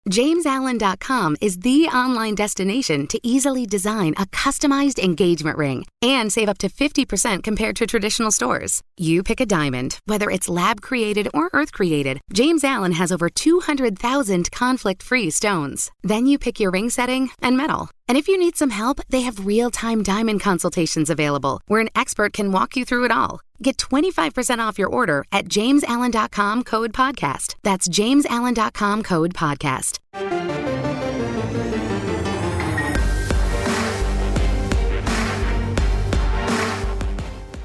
JamesAllen.com is the online destination to easily design a customized engagement ring and save up to 50% compared to traditional stores. You pick a diamond, whether it's lab-created or earth-created, James Allen has over 200,000 conflict-free stones. Then you pick your ring setting and metal. And if you need some help, they have real-time diamond consultations available, where an expert can walk you through it all. Get 25% off your order at JamesAllen.com code podcast. That's JamesAllen.com code podcast.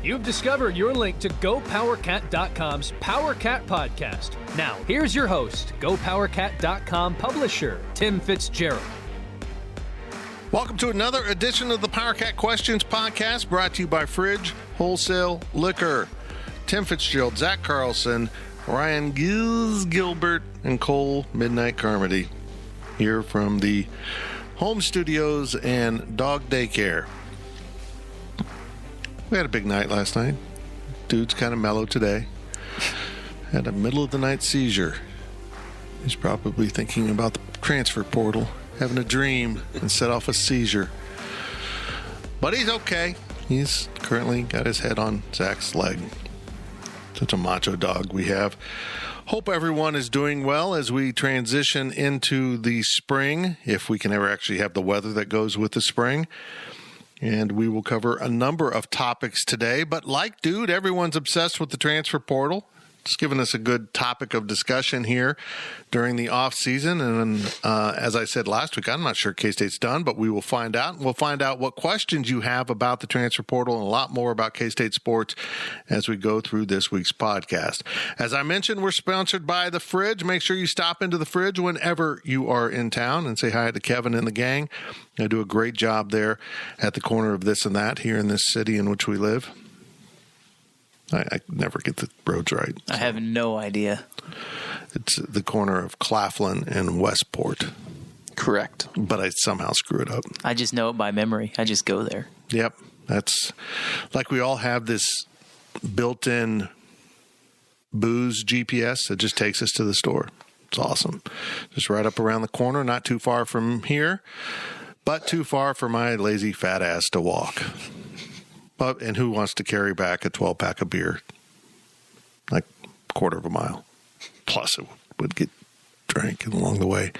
You've discovered your link to GoPowerCat.com's PowerCat podcast. Now, here's your host, GoPowerCat.com publisher, Tim Fitzgerald. Welcome to another edition of the PowerCat Questions podcast, brought to you by Fridge Wholesale Liquor. Tim Fitzgerald, Zach Carlson, Ryan Gilbert, and Cole Midnight Carmody here from the home studios and dog daycare. We had a big night last night. Dude's kind of mellow today. Had a middle of the night seizure. He's probably thinking about the transfer portal, having a dream, and set off a seizure. But he's okay. He's currently got his head on Zach's leg. Such a macho dog we have. Hope everyone is doing well as we transition into the spring, if we can ever actually have the weather that goes with the spring. And we will cover a number of topics today. But like Dude, everyone's obsessed with the transfer portal. It's given us a good topic of discussion here during the off season. And as I said last week, I'm not sure K-State's done, but we will find out. We'll find out what questions you have about the transfer portal and a lot more about K-State sports as we go through this week's podcast. As I mentioned, we're sponsored by The Fridge. Make sure you stop into The Fridge whenever you are in town and say hi to Kevin and the gang. They do a great job there at the corner of this and that here in this city in which we live. I never get the roads right. I have no idea. It's the corner of Claflin and Westport. Correct. But I somehow screw it up. I just know it by memory. I just go there. Yep. That's like we all have this built-in booze GPS that just takes us to the store. It's awesome. Just right up around the corner, not too far from here, but too far for my lazy fat ass to walk. And who wants to carry back a 12-pack of beer? Like a quarter of a mile. Plus, it would get drank along the way.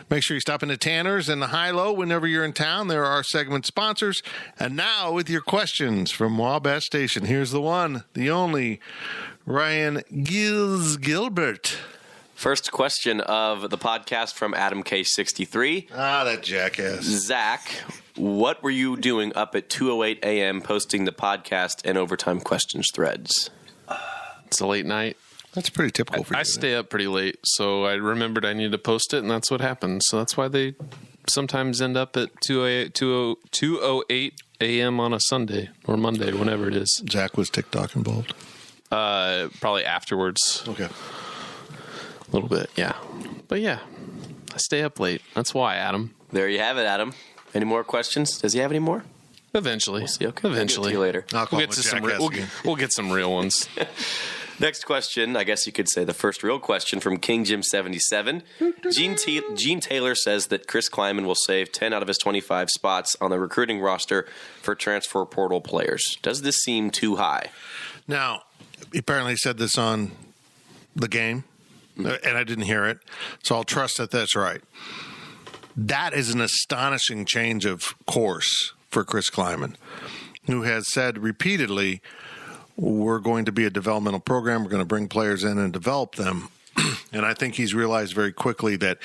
Make sure you stop into Tanner's and the High-Low whenever you're in town. There are our segment sponsors. And now with your questions from Wabash Station, here's the one, the only, Ryan Gilbert. First question of the podcast from Adam K63. Ah, that jackass. Zach, what were you doing up at 2:08 a.m. posting the podcast and overtime questions threads? It's a late night. That's pretty typical for you. I stay up pretty late, so I remembered I needed to post it, and that's what happened. So that's why they sometimes end up at 2:08 a.m. on a Sunday or Monday, whenever it is. Zach, was TikTok involved? Probably afterwards. Okay. A little bit, yeah. But yeah, I stay up late. That's why, Adam. There you have it, Adam. Any more questions? Does he have any more? Eventually. We'll see. Okay. Eventually. See you later. We'll get to we'll get some real ones. Next question, I guess you could say the first real question from King Jim 77. Gene Taylor says that Chris Kleiman will save 10 out of his 25 spots on the recruiting roster for transfer portal players. Does this seem too high? Now, he apparently said this on the game, and I didn't hear it, so I'll trust that that's right. That is an astonishing change of course for Chris Kleiman, who has said repeatedly, we're going to be a developmental program. We're going to bring players in and develop them. And I think he's realized very quickly that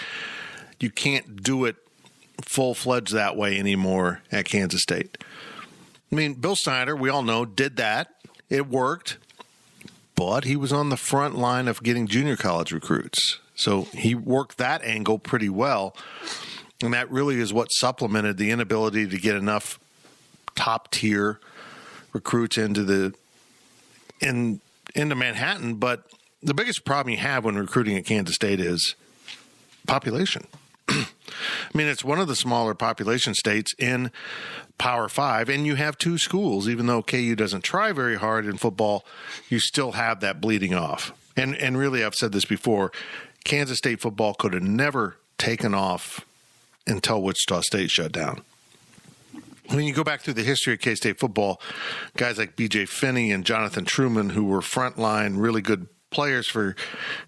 you can't do it full-fledged that way anymore at Kansas State. I mean, Bill Snyder, we all know, did that. It worked. But he was on the front line of getting junior college recruits. So he worked that angle pretty well. And that really is what supplemented the inability to get enough top-tier recruits into Manhattan. But the biggest problem you have when recruiting at Kansas State is population. I mean, it's one of the smaller population states in Power 5, and you have two schools. Even though KU doesn't try very hard in football, you still have that bleeding off. And really, I've said this before, Kansas State football could have never taken off until Wichita State shut down. When you go back through the history of K-State football, guys like B.J. Finney and Jonathan Truman, who were frontline, really good players for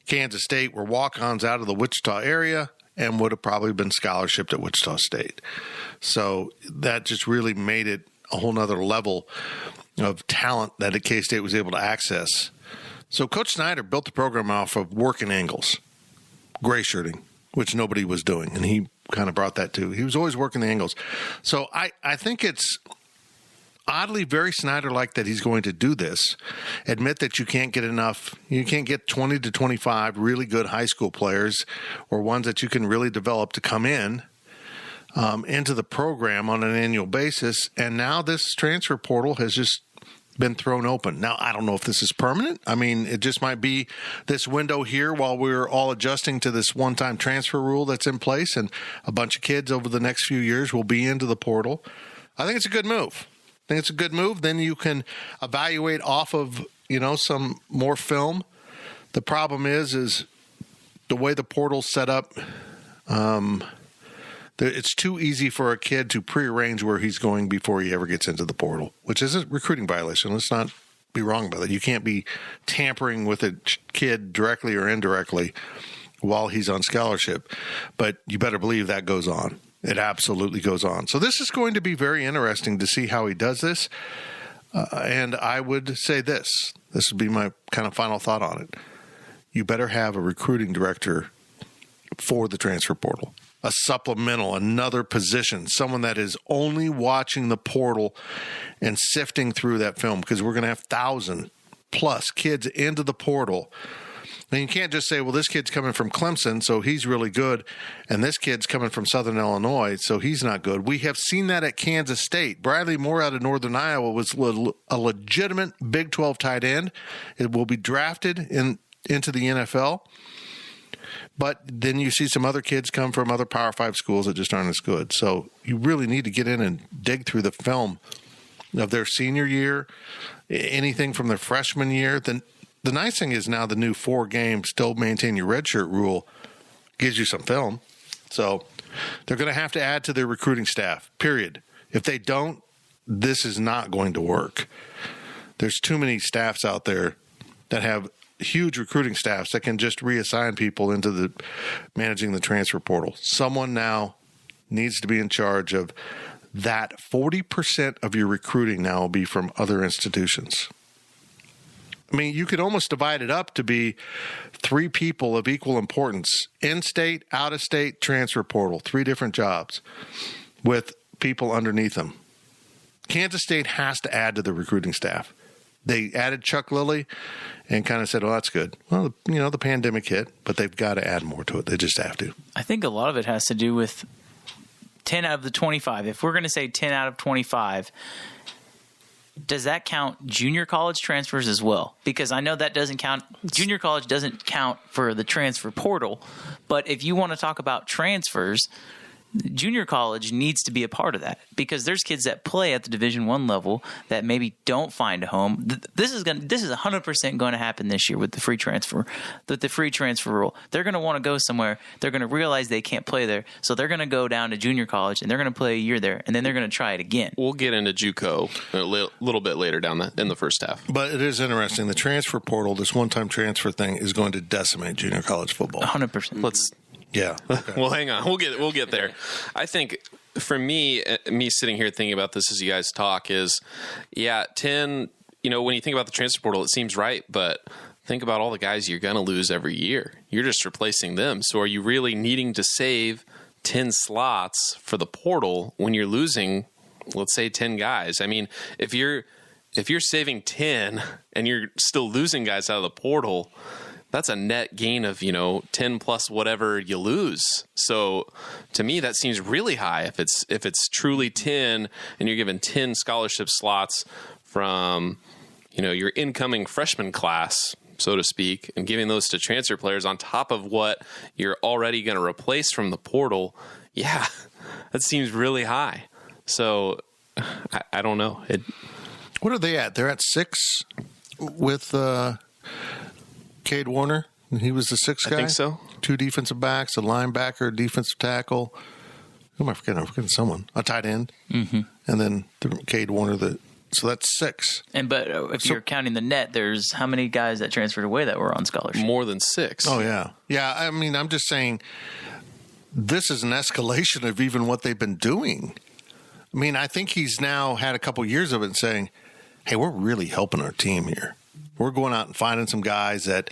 Kansas State, were walk-ons out of the Wichita area and would have probably been scholarshiped at Wichita State. So that just really made it a whole nother level of talent that K-State was able to access. So Coach Snyder built the program off of working angles, gray shirting, which nobody was doing, and he kind of brought that too. He was always working the angles. So I think it's oddly very Snyder-like that he's going to do this. Admit that you can't get 20 to 25 really good high school players or ones that you can really develop to come in into the program on an annual basis. And now this transfer portal has just been thrown open. Now, I don't know if this is permanent. I mean, it just might be this window here while we're all adjusting to this one-time transfer rule that's in place, and a bunch of kids over the next few years will be into the portal. I think it's a good move. Then you can evaluate off of, some more film. The problem is the way the portal's set up, it's too easy for a kid to prearrange where he's going before he ever gets into the portal, which is a recruiting violation. Let's not be wrong about it. You can't be tampering with a kid directly or indirectly while he's on scholarship, but you better believe that goes on. It absolutely goes on. So this is going to be very interesting to see how he does this. And I would say this would be my kind of final thought on it. You better have a recruiting director for the transfer portal. A supplemental, another position, someone that is only watching the portal and sifting through that film, because we're going to have 1,000+ kids into the portal. And you can't just say, well, this kid's coming from Clemson, so he's really good, and this kid's coming from Southern Illinois, so he's not good. We have seen that at Kansas State. Bradley Moore out of Northern Iowa was a legitimate Big 12 tight end. It will be drafted into the NFL. But then you see some other kids come from other Power 5 schools that just aren't as good. So you really need to get in and dig through the film of their senior year, anything from their freshman year. Then the nice thing is now the new 4-game still maintain your redshirt rule gives you some film. So they're going to have to add to their recruiting staff, period. If they don't, this is not going to work. There's too many staffs out there that have huge recruiting staffs that can just reassign people into the managing the transfer portal. Someone now needs to be in charge of that. 40% of your recruiting now will be from other institutions. I mean, you could almost divide it up to be 3 people of equal importance: in-state, out-of-state, transfer portal, 3 different jobs with people underneath them. Kansas State has to add to the recruiting staff. They added Chuck Lilly and kind of said, well, that's good. Well, the pandemic hit, but they've got to add more to it. They just have to. I think a lot of it has to do with 10 out of the 25. If we're going to say 10 out of 25, does that count junior college transfers as well? Because I know that doesn't count. Junior college doesn't count for the transfer portal. But if you want to talk about transfers, junior college needs to be a part of that, because there's kids that play at the Division I level that maybe don't find a home. This is 100% going to happen this year with the free transfer, rule. They're going to want to go somewhere. They're going to realize they can't play there, so they're going to go down to junior college and they're going to play a year there, and then they're going to try it again. We'll get into JUCO a little bit later in the first half. But it is interesting. The transfer portal, this one-time transfer thing, is going to decimate junior college football. 100%. Yeah. Okay. Well, hang on. We'll get there. I think for me sitting here thinking about this as you guys talk is, 10, when you think about the transfer portal, it seems right, but think about all the guys you're going to lose every year. You're just replacing them. So are you really needing to save 10 slots for the portal when you're losing, let's say, 10 guys? I mean, if you're saving 10 and you're still losing guys out of the portal, that's a net gain of, 10 plus whatever you lose. So to me, that seems really high. If it's truly 10 and you're given 10 scholarship slots from, your incoming freshman class, so to speak, and giving those to transfer players on top of what you're already going to replace from the portal, that seems really high. So I don't know. What are they at? They're at 6 with Cade Warner He was the sixth guy? I think so. 2 defensive backs, a linebacker, defensive tackle. Who am I forgetting? I'm forgetting someone. A tight end. Mm-hmm. And then Cade Warner. So that's 6. But if you're counting the net, there's how many guys that transferred away that were on scholarship? More than 6. Oh, yeah. Yeah, I mean, I'm just saying this is an escalation of even what they've been doing. I mean, I think he's now had a couple years of it and saying, hey, we're really helping our team here. We're going out and finding some guys that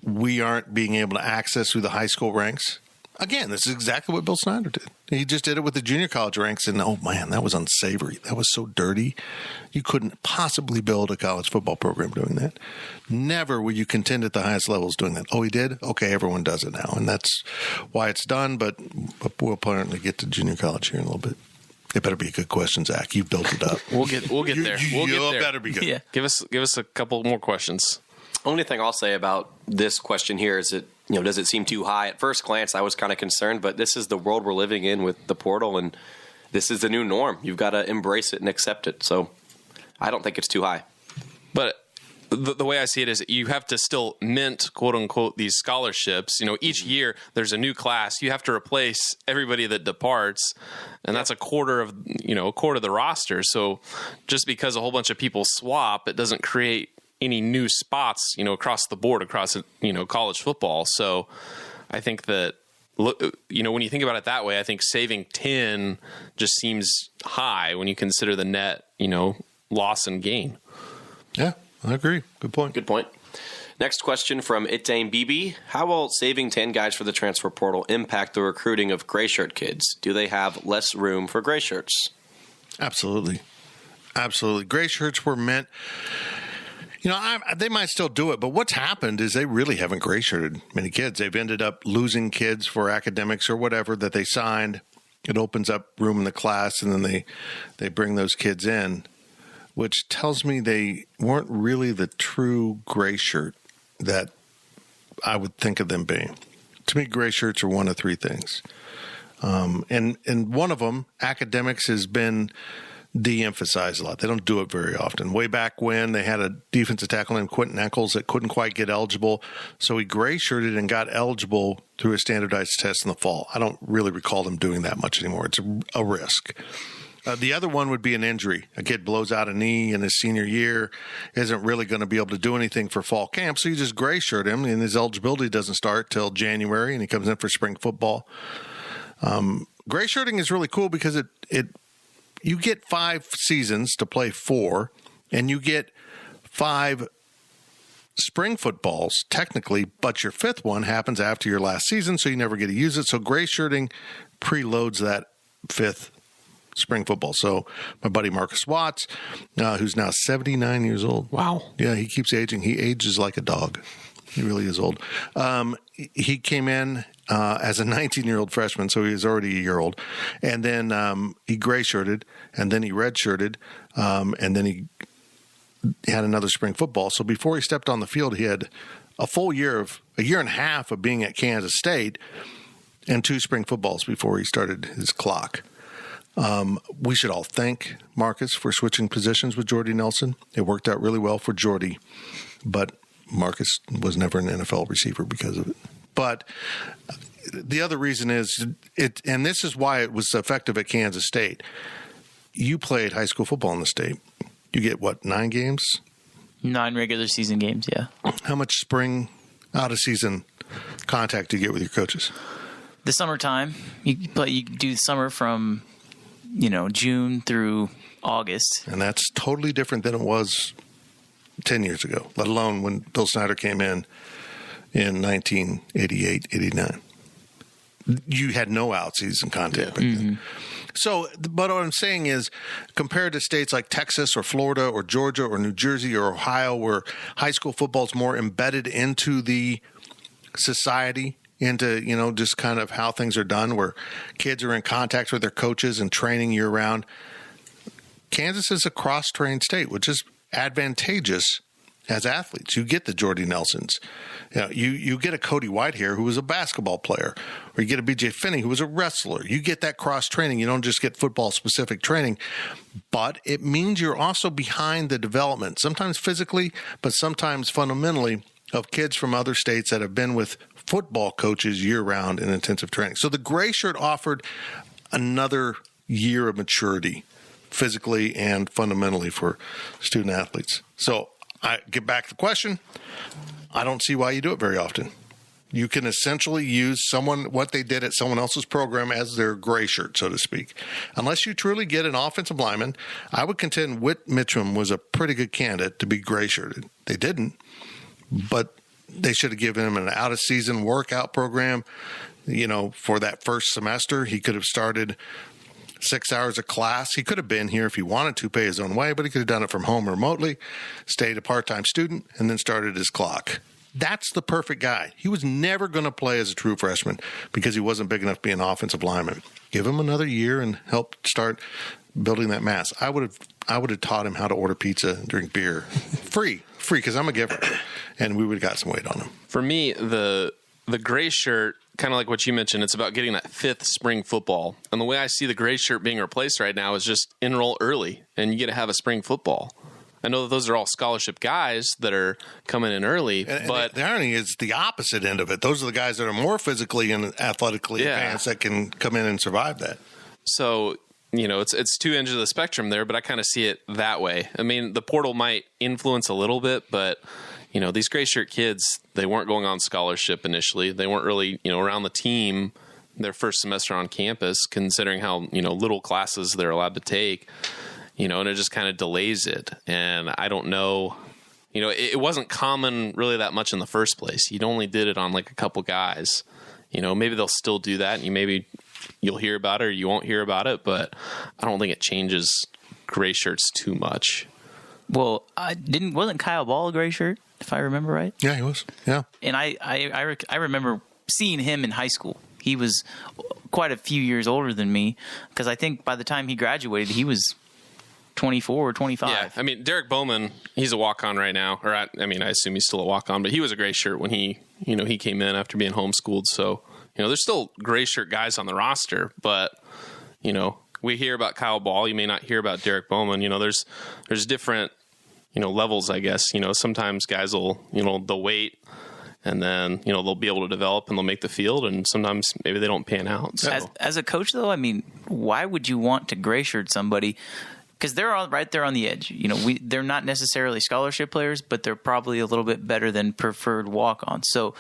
we aren't being able to access through the high school ranks. Again, this is exactly what Bill Snyder did. He just did it with the junior college ranks, and oh man, that was unsavory. That was so dirty. You couldn't possibly build a college football program doing that. Never will you contend at the highest levels doing that. Oh, he did? Okay, everyone does it now, and that's why it's done, but we'll apparently get to junior college here in a little bit. It better be a good question, Zach. You built it up. We'll get there. We'll get there. Better be good. Yeah. Give us a couple more questions. Only thing I'll say about this question here is that, does it seem too high? At first glance, I was kind of concerned, but this is the world we're living in with the portal, and this is the new norm. You've got to embrace it and accept it. So I don't think it's too high. But the way I see it is you have to still mint, quote unquote, these scholarships. Each year there's a new class. You have to replace everybody that departs, and that's a quarter of the roster. So just because a whole bunch of people swap, it doesn't create any new spots, across the board, across, college football. So I think that, when you think about it that way, I think saving 10 just seems high when you consider the net, loss and gain. Yeah, I agree. Good point. Good point. Next question from Itane Bibi. How will saving 10 guys for the transfer portal impact the recruiting of gray shirt kids? Do they have less room for gray shirts? Absolutely. Absolutely. Gray shirts were meant... they might still do it, but what's happened is they really haven't gray shirted many kids. They've ended up losing kids for academics or whatever that they signed. It opens up room in the class, and then they bring those kids in, which tells me they weren't really the true gray shirt that I would think of them being. To me, gray shirts are one of 3 things. And one of them, academics, has been de-emphasized a lot. They don't do it very often. Way back when, they had a defensive tackle named Quentin Eccles that couldn't quite get eligible, so he gray-shirted and got eligible through a standardized test in the fall. I don't really recall them doing that much anymore. It's a risk. The other one would be an injury. A kid blows out a knee in his senior year, isn't really going to be able to do anything for fall camp, so you just gray-shirt him, and his eligibility doesn't start till January, and he comes in for spring football. Gray-shirting is really cool because you get 5 seasons to play 4, and you get 5 spring footballs, technically, but your 5th one happens after your last season, so you never get to use it. So gray shirting preloads that 5th spring football. So my buddy Marcus Watts, who's now 79 years old. Wow. Yeah, he keeps aging. He ages like a dog. He really is old. He came in as a 19-year-old freshman, so he was already a year old. And then he gray-shirted, and then he red-shirted, and then he had another spring football. So before he stepped on the field, he had a year and a half of being at Kansas State and 2 spring footballs before he started his clock. We should all thank Marcus for switching positions with Jordy Nelson. It worked out really well for Jordy, but Marcus was never an NFL receiver because of it. But the other reason is and this is why it was effective at Kansas State. You played high school football in the state. You get 9 games? 9 regular season games, yeah. How much spring out of season contact do you get with your coaches? The summertime, you do summer from June through August. And that's totally different than it was 10 years ago, let alone when Bill Snyder came in 1988, 89. You had no out-season contact back then. So, but what I'm saying is, compared to states like Texas or Florida or Georgia or New Jersey or Ohio, where high school football is more embedded into the society, into, just kind of how things are done, where kids are in contact with their coaches and training year-round, Kansas is a cross-trained state, which is advantageous as athletes. You get the Jordy Nelsons. You get a Cody Whitehair, who was a basketball player, or you get a BJ Finney, who was a wrestler. You get that cross-training. You don't just get football-specific training, but it means you're also behind the development, sometimes physically, but sometimes fundamentally, of kids from other states that have been with football coaches year-round in intensive training. So the gray shirt offered another year of maturity, physically and fundamentally, for student athletes. So I get back to the question. I don't see why you do it very often. You can essentially use what they did at someone else's program as their gray shirt, so to speak. Unless you truly get an offensive lineman, I would contend Whit Mitchum was a pretty good candidate to be gray shirted. They didn't, but they should have given him an out-of-season workout program. For that first semester, he could have started 6 hours of class. He could have been here if he wanted to, pay his own way, but he could have done it from home remotely, stayed a part-time student, and then started his clock. That's the perfect guy. He was never going to play as a true freshman because he wasn't big enough to be an offensive lineman. Give him another year and help start building that mass. I would have taught him how to order pizza and drink beer. Free, because I'm a giver. And we would have got some weight on him. For me, the gray shirt, kind of like what you mentioned, it's about getting that fifth spring football. And the way I see the gray shirt being replaced right now is just enroll early, and you get to have a spring football. I know that those are all scholarship guys that are coming in early, but the irony is the opposite end of it. Those are the guys that are more physically and athletically advanced that can come in and survive that. So, it's two ends of the spectrum there, but I kind of see it that way. I mean, the portal might influence a little bit, but these gray shirt kids, they weren't going on scholarship initially. They weren't really, around the team their first semester on campus, considering how, little classes they're allowed to take. And it just kind of delays it. And I don't know, it wasn't common really that much in the first place. You only did it on like a couple guys. Maybe they'll still do that, and you'll hear about it or you won't hear about it, but I don't think it changes gray shirts too much. Well, wasn't Kyle Ball a gray shirt, if I remember right? Yeah, he was. Yeah. And I remember seeing him in high school. He was quite a few years older than me, because I think by the time he graduated, he was 24 or 25. Yeah, I mean, Derek Bowman, he's a walk-on right now. Or I assume he's still a walk-on, but he was a gray shirt when he came in after being homeschooled. So, there's still gray shirt guys on the roster, but, we hear about Kyle Ball. You may not hear about Derek Bowman. There's different, levels, I guess. Sometimes guys will, they'll wait, and then, they'll be able to develop and they'll make the field, and sometimes maybe they don't pan out. So. As a coach, though, I mean, why would you want to gray shirt somebody? Because they're all right there on the edge. They're not necessarily scholarship players, but they're probably a little bit better than preferred walk-ons. So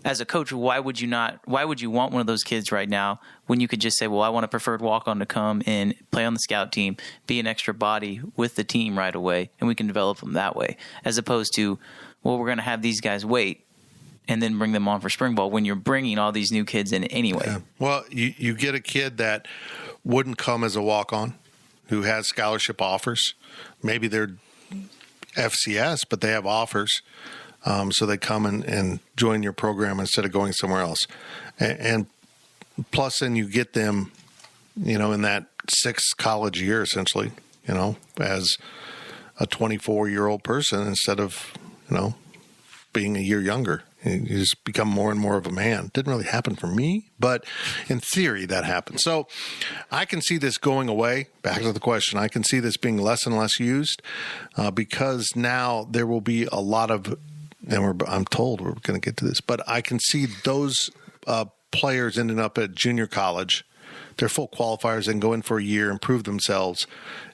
as a coach, why would you want one of those kids right now when you could just say, well, I want a preferred walk-on to come and play on the scout team, be an extra body with the team right away, and we can develop them that way, as opposed to, well, we're going to have these guys wait and then bring them on for spring ball when you're bringing all these new kids in anyway. Yeah. Well, you get a kid that wouldn't come as a walk-on, who has scholarship offers. Maybe they're FCS, but they have offers. So they come and join your program instead of going somewhere else. And plus, then you get them, in that sixth college year, essentially, as a 24-year-old person instead of, being a year younger. You just become more and more of a man. Didn't really happen for me, but in theory that happened. So I can see this going away. Back to the question. I can see this being less and less used because now there will be a lot of, and I'm told we're going to get to this, but I can see those players ending up at junior college. They're full qualifiers and go in for a year, improve themselves,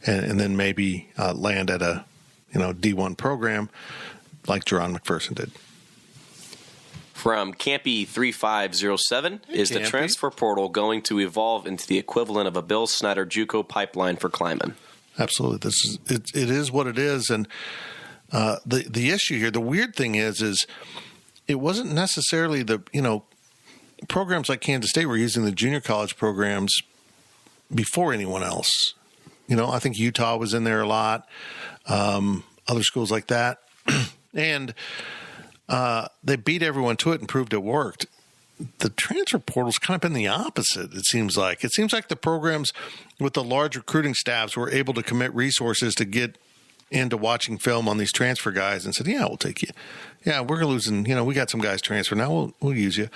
and then maybe land at a D1 program like Jerron McPherson did. From Campy3507, is the Campy. transfer portal going to evolve into the equivalent of a Bill Snyder JUCO pipeline for Kleiman? Absolutely. It is what it is. And the issue here, the weird thing is it wasn't necessarily programs like Kansas State were using the junior college programs before anyone else. I think Utah was in there a lot, other schools like that. And they beat everyone to it and proved it worked. The transfer portal's kind of been the opposite, it seems like. It seems like the programs with the large recruiting staffs were able to commit resources to get into watching film on these transfer guys and said, yeah, we'll take you. Yeah, we're losing, we got some guys transfer. Now we'll use you.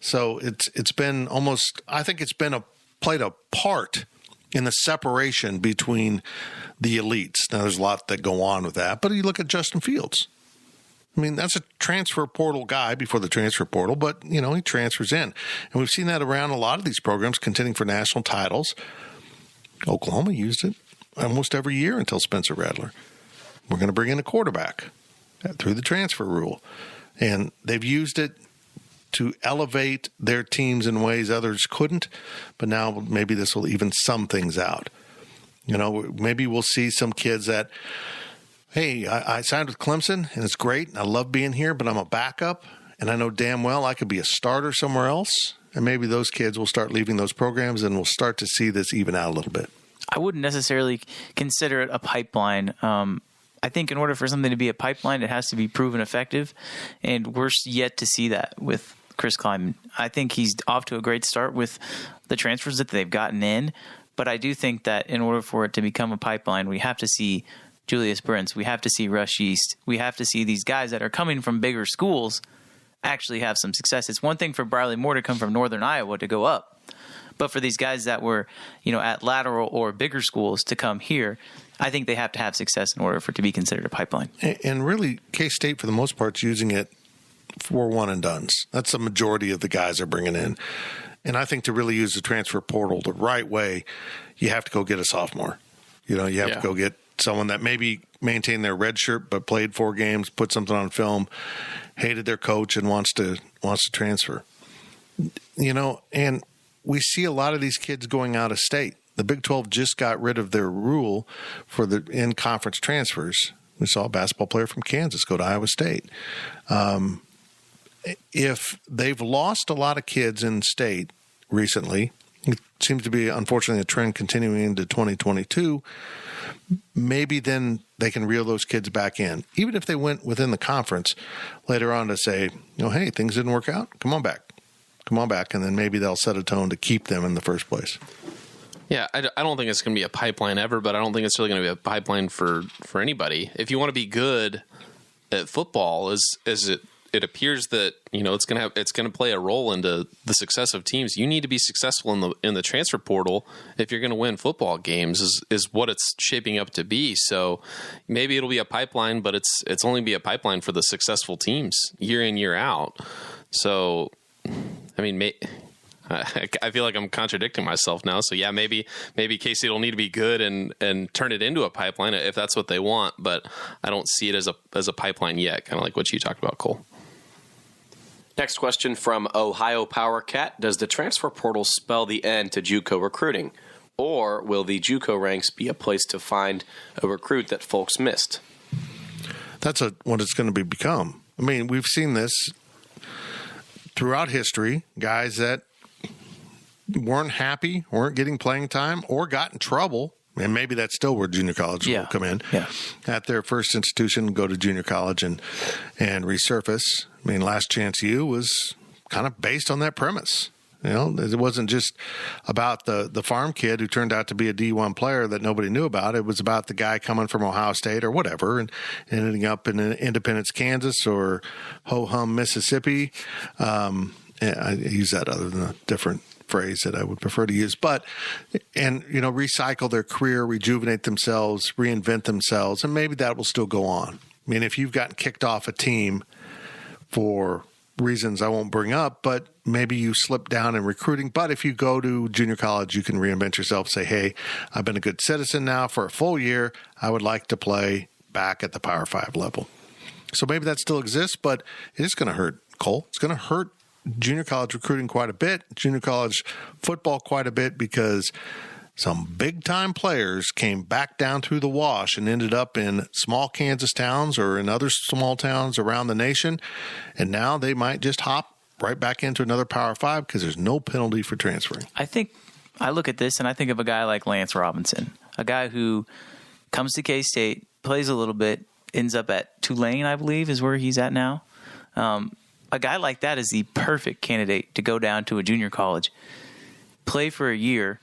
So it's been almost, I think it's been played a part in the separation between the elites. Now, there's a lot that go on with that, but you look at Justin Fields. I mean, that's a transfer portal guy before the transfer portal, but, he transfers in. And we've seen that around a lot of these programs contending for national titles. Oklahoma used it almost every year until Spencer Rattler. We're going to bring in a quarterback through the transfer rule. And they've used it to elevate their teams in ways others couldn't. But now maybe this will even sum things out. Maybe we'll see some kids that, hey, I signed with Clemson, and it's great, and I love being here, but I'm a backup, and I know damn well I could be a starter somewhere else. And maybe those kids will start leaving those programs, and we'll start to see this even out a little bit. I wouldn't necessarily consider it a pipeline. I think in order for something to be a pipeline, it has to be proven effective, and we're yet to see that with Chris Kleiman. I think he's off to a great start with the transfers that they've gotten in, but I do think that in order for it to become a pipeline, we have to see Julius Brents, we have to see Rush East, we have to see these guys that are coming from bigger schools actually have some success. It's one thing for Briley Moore to come from Northern Iowa to go up, but for these guys that were, at lateral or bigger schools to come here, I think they have to have success in order for it to be considered a pipeline. And really, K-State, for the most part, is using it for one-and-dones. That's the majority of the guys they're bringing in. And I think to really use the transfer portal the right way, you have to go get a sophomore. You have to go get someone that maybe maintained their red shirt but played 4 games, put something on film, hated their coach, and wants to transfer. And we see a lot of these kids going out of state. The Big 12 just got rid of their rule for the in-conference transfers. We saw a basketball player from Kansas go to Iowa State. If they've lost a lot of kids in state recently, it seems to be, unfortunately, a trend continuing into 2022, maybe then they can reel those kids back in. Even if they went within the conference later on to say, hey, things didn't work out, come on back. And then maybe they'll set a tone to keep them in the first place. Yeah, I don't think it's going to be a pipeline ever, but I don't think it's really going to be a pipeline for anybody. If you want to be good at football, as it appears that it's going to play a role into the success of teams. You need to be successful in the transfer portal if you're going to win football games. Is what it's shaping up to be. So maybe it'll be a pipeline, but it's only be a pipeline for the successful teams year in, year out. So I mean, I feel like I'm contradicting myself now. So yeah, maybe K-State will need to be good and turn it into a pipeline if that's what they want. But I don't see it as a pipeline yet. Kind of like what you talked about, Cole. Next question from Ohio PortalCat. Does the transfer portal spell the end to JUCO recruiting? Or will the JUCO ranks be a place to find a recruit that folks missed? That's what it's going to become. I mean, we've seen this throughout history. Guys that weren't happy, weren't getting playing time, or got in trouble, and maybe that's still where junior college will come in, at their first institution, go to junior college and resurface. I mean, Last Chance U was kind of based on that premise. It wasn't just about the farm kid who turned out to be a D1 player that nobody knew about. It was about the guy coming from Ohio State or whatever and ending up in Independence, Kansas or ho-hum, Mississippi. I use that other than a different phrase that I would prefer to use, recycle their career, rejuvenate themselves, reinvent themselves, and maybe that will still go on. I mean, if you've gotten kicked off a team for reasons I won't bring up, but maybe you slip down in recruiting. But if you go to junior college, you can reinvent yourself, say, hey, I've been a good citizen now for a full year. I would like to play back at the Power 5 level. So maybe that still exists, but it is going to hurt, Cole. It's going to hurt junior college recruiting quite a bit, junior college football quite a bit, because some big-time players came back down through the wash and ended up in small Kansas towns or in other small towns around the nation, and now they might just hop right back into another Power 5 because there's no penalty for transferring. I think I look at this and I think of a guy like Lance Robinson, a guy who comes to K-State, plays a little bit, ends up at Tulane, I believe, is where he's at now. A guy like that is the perfect candidate to go down to a junior college, play for a year,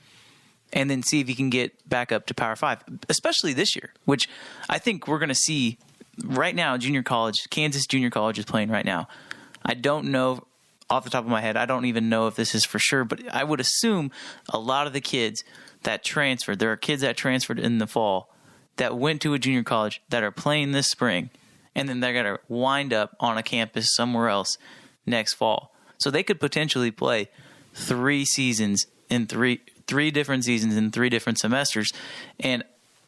and then see if he can get back up to Power 5, especially this year, which I think we're going to see right now. Junior college, Kansas Junior College is playing right now. I don't know off the top of my head. I don't even know if this is for sure, but I would assume a lot of the kids that transferred, there are kids that transferred in the fall that went to a junior college that are playing this spring and then they're going to wind up on a campus somewhere else next fall. So they could potentially play 3 seasons in three different seasons in 3 different semesters. And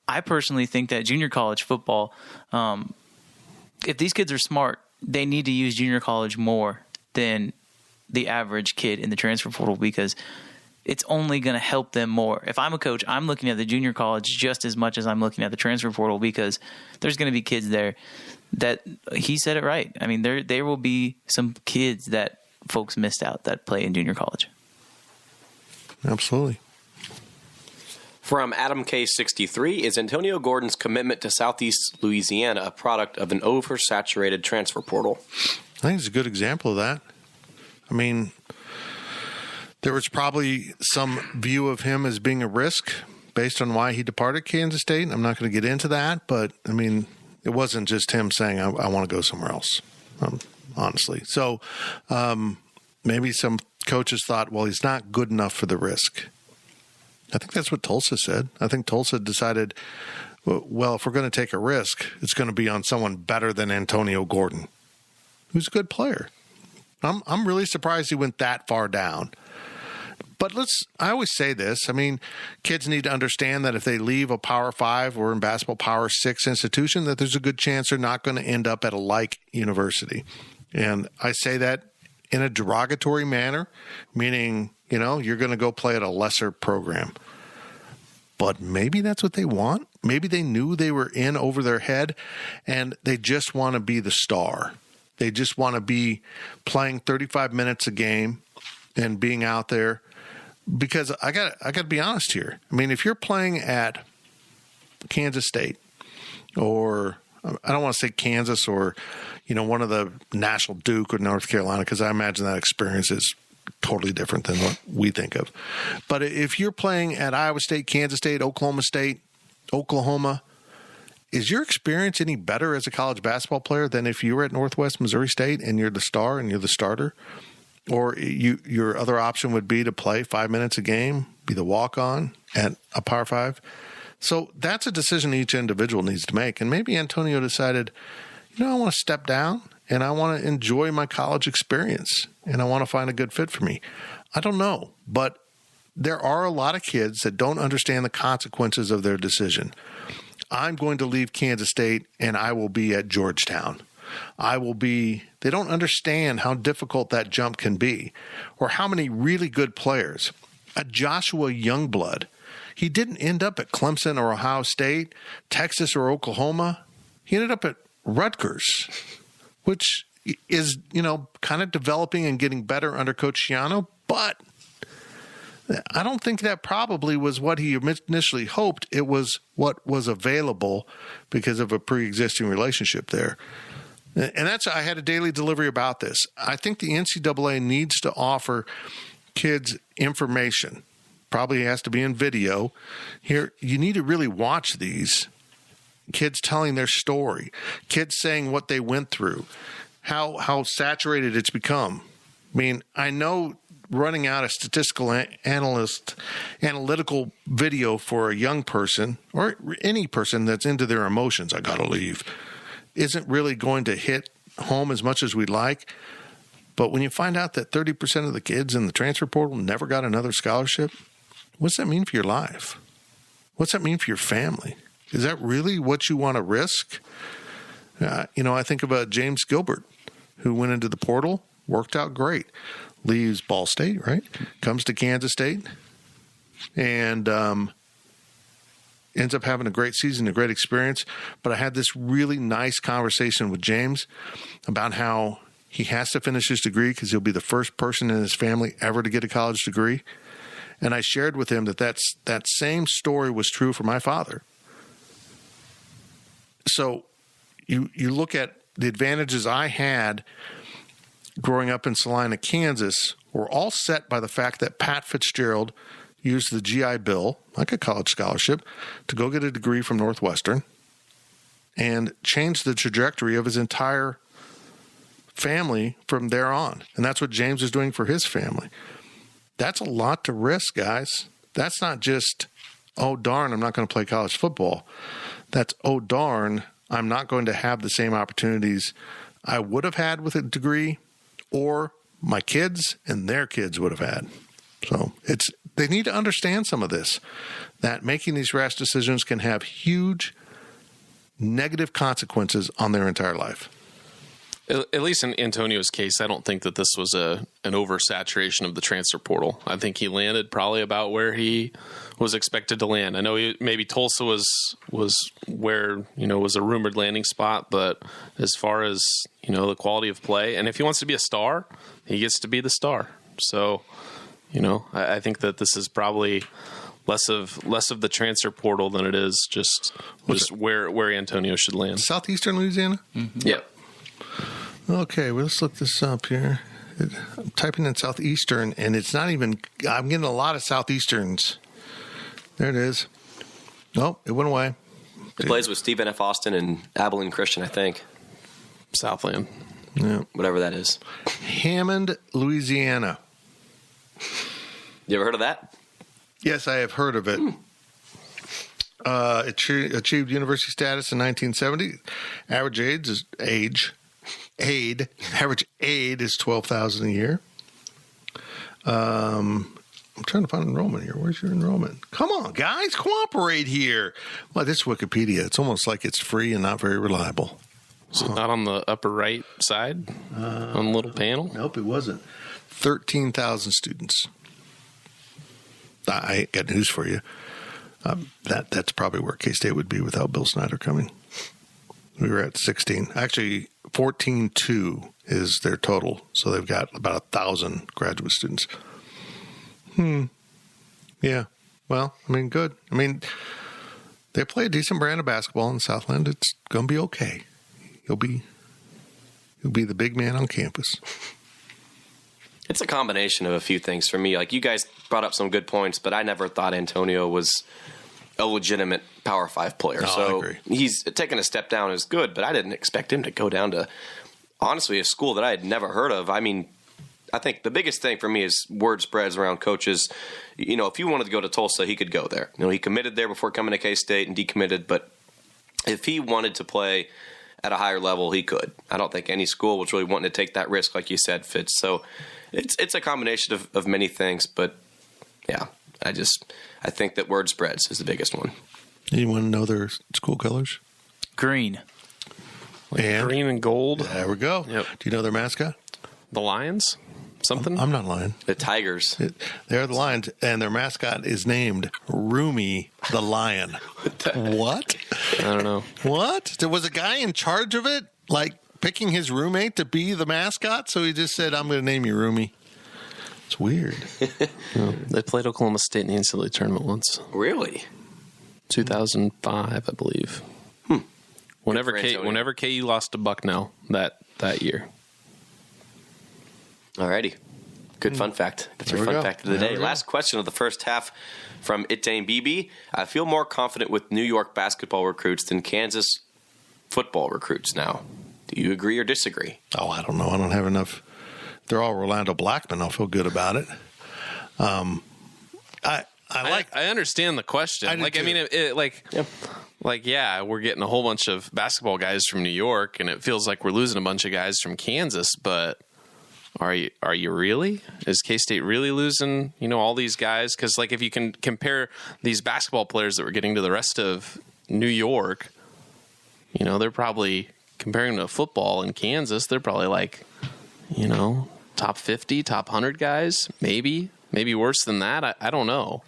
I personally think that junior college football, if these kids are smart, they need to use junior college more than the average kid in the transfer portal, because it's only going to help them more. If I'm a coach, I'm looking at the junior college just as much as I'm looking at the transfer portal, because there's going to be kids there that, he said it right. I mean, there will be some kids that folks missed out that play in junior college. Absolutely. From Adam K63, is Antonio Gordon's commitment to Southeast Louisiana a product of an oversaturated transfer portal? I think it's a good example of that. I mean, there was probably some view of him as being a risk based on why he departed Kansas State. I'm not going to get into that, but I mean, it wasn't just him saying, I want to go somewhere else, honestly. So maybe some coaches thought, well, he's not good enough for the risk. I think that's what Tulsa said. I think Tulsa decided, well, if we're going to take a risk, it's going to be on someone better than Antonio Gordon, who's a good player. I'm really surprised he went that far down. But I always say this. I mean, kids need to understand that if they leave a Power 5 or in basketball Power 6 institution, that there's a good chance they're not going to end up at a like university. And I say that in a derogatory manner, meaning, you're going to go play at a lesser program. But maybe that's what they want. Maybe they knew they were in over their head and they just want to be the star. They just want to be playing 35 minutes a game and being out there. Because I got to be honest here. I mean, if you're playing at Kansas State, or I don't want to say Kansas, or one of the National Duke or North Carolina, because I imagine that experience is totally different than what we think of. But if you're playing at Iowa State, Kansas State, Oklahoma State, Oklahoma, is your experience any better as a college basketball player than if you were at Northwest Missouri State and you're the star and you're the starter? Or your other option would be to play 5 minutes a game, be the walk-on at a Power 5. So that's a decision each individual needs to make. And maybe Antonio decided, I want to step down and I want to enjoy my college experience and I want to find a good fit for me. I don't know, but there are a lot of kids that don't understand the consequences of their decision. I'm going to leave Kansas State and I will be at Georgetown. They don't understand how difficult that jump can be, or how many really good players. A Joshua Youngblood, he didn't end up at Clemson or Ohio State, Texas or Oklahoma. He ended up at Rutgers, which is, kind of developing and getting better under Coach Schiano, but I don't think that probably was what he initially hoped. It was what was available because of a pre-existing relationship there. And I had a daily delivery about this. I think the NCAA needs to offer kids information. Probably has to be in video. Here, you need to really watch these. Kids telling their story. Kids saying what they went through. How saturated it's become. I mean, I know running out a statistical analytical video for a young person, or any person that's into their emotions, I got to leave, isn't really going to hit home as much as we'd like. But when you find out that 30% of the kids in the transfer portal never got another scholarship, what's that mean for your life? What's that mean for your family? Is that really what you want to risk? I think about James Gilbert, who went into the portal, worked out great, leaves Ball State, right? Comes to Kansas State, and ends up having a great season, a great experience. But I had this really nice conversation with James about how he has to finish his degree because he'll be the first person in his family ever to get a college degree. And I shared with him that same story was true for my father. So you look at the advantages I had growing up in Salina, Kansas, were all set by the fact that Pat Fitzgerald used the GI Bill, like a college scholarship, to go get a degree from Northwestern and change the trajectory of his entire family from there on. And that's what James is doing for his family. That's a lot to risk, guys. That's not just, oh, darn, I'm not going to play college football. That's, oh, darn, I'm not going to have the same opportunities I would have had with a degree, or my kids and their kids would have had. So they need to understand some of this, that making these rash decisions can have huge negative consequences on their entire life. At least in Antonio's case, I don't think that this was an oversaturation of the transfer portal. I think he landed probably about where he was expected to land. I know maybe Tulsa was where, was a rumored landing spot, but as far as, the quality of play, and if he wants to be a star, he gets to be the star. So, I think that this is probably less of the transfer portal than it is just where Antonio should land. Southeastern Louisiana? Mm-hmm. Yep. Okay, well, let's look this up here. I'm typing in Southeastern, and it's not even – I'm getting a lot of Southeasterns. There it is. Nope, it went away. It plays with Stephen F. Austin and Abilene Christian, I think. Southland. Yeah. Whatever that is. Hammond, Louisiana. You ever heard of that? Yes, I have heard of it. It achieved university status in 1970. Average aid is $12,000 a year. I'm trying to find enrollment here. Where's your enrollment? Come on, guys, cooperate here. Well, this is Wikipedia. It's almost like it's free and not very reliable. Is it not on the upper right side on the little panel? Nope, it wasn't. 13,000 students. I got news for you. That's probably where K-State would be without Bill Snyder coming. We were at 16. Actually, 14.2 is their total. So they've got about 1,000 graduate students. Yeah. Well, good. They play a decent brand of basketball in Southland. It's going to be okay. You'll be the big man on campus. It's a combination of a few things for me. Like, you guys brought up some good points, but I never thought Antonio was a legitimate Power 5 player. No, so I agree. He's taken a step down is good, but I didn't expect him to go down to, honestly, a school that I had never heard of. I think the biggest thing for me is word spreads around coaches. If he wanted to go to Tulsa, he could go there. He committed there before coming to K-State and decommitted, but if he wanted to play at a higher level, he could. I don't think any school was really wanting to take that risk, like you said, Fitz. So it's a combination of many things, but yeah, I think that word spreads is the biggest one. Anyone know their school colors? Green. Green and gold. There we go. Yep. Do you know their mascot? The Lions? Something? I'm not lying. The Tigers. They're the Lions, and their mascot is named Roomy the Lion. What? I don't know. What? There was a guy in charge of it, like picking his roommate to be the mascot, so he just said, I'm going to name you Roomy. It's weird. They played Oklahoma State in the NCAA tournament once. Really? 2005, I believe. Whenever KU lost to Bucknell that year. Alrighty. Good fun fact. That's your fun fact of the day. Last question of the first half from Itane Bibi. I feel more confident with New York basketball recruits than Kansas football recruits now. Do you agree or disagree? Oh, I don't know. I don't have enough. They're all Rolando Blackman. I'll feel good about it. I understand the question. I do too. We're getting a whole bunch of basketball guys from New York, and it feels like we're losing a bunch of guys from Kansas. But are you really? Is K-State really losing? All these guys? Because if you can compare these basketball players that we're getting to the rest of New York, they're probably comparing to football in Kansas. They're probably top 50, top 100 guys, maybe worse than that. I don't know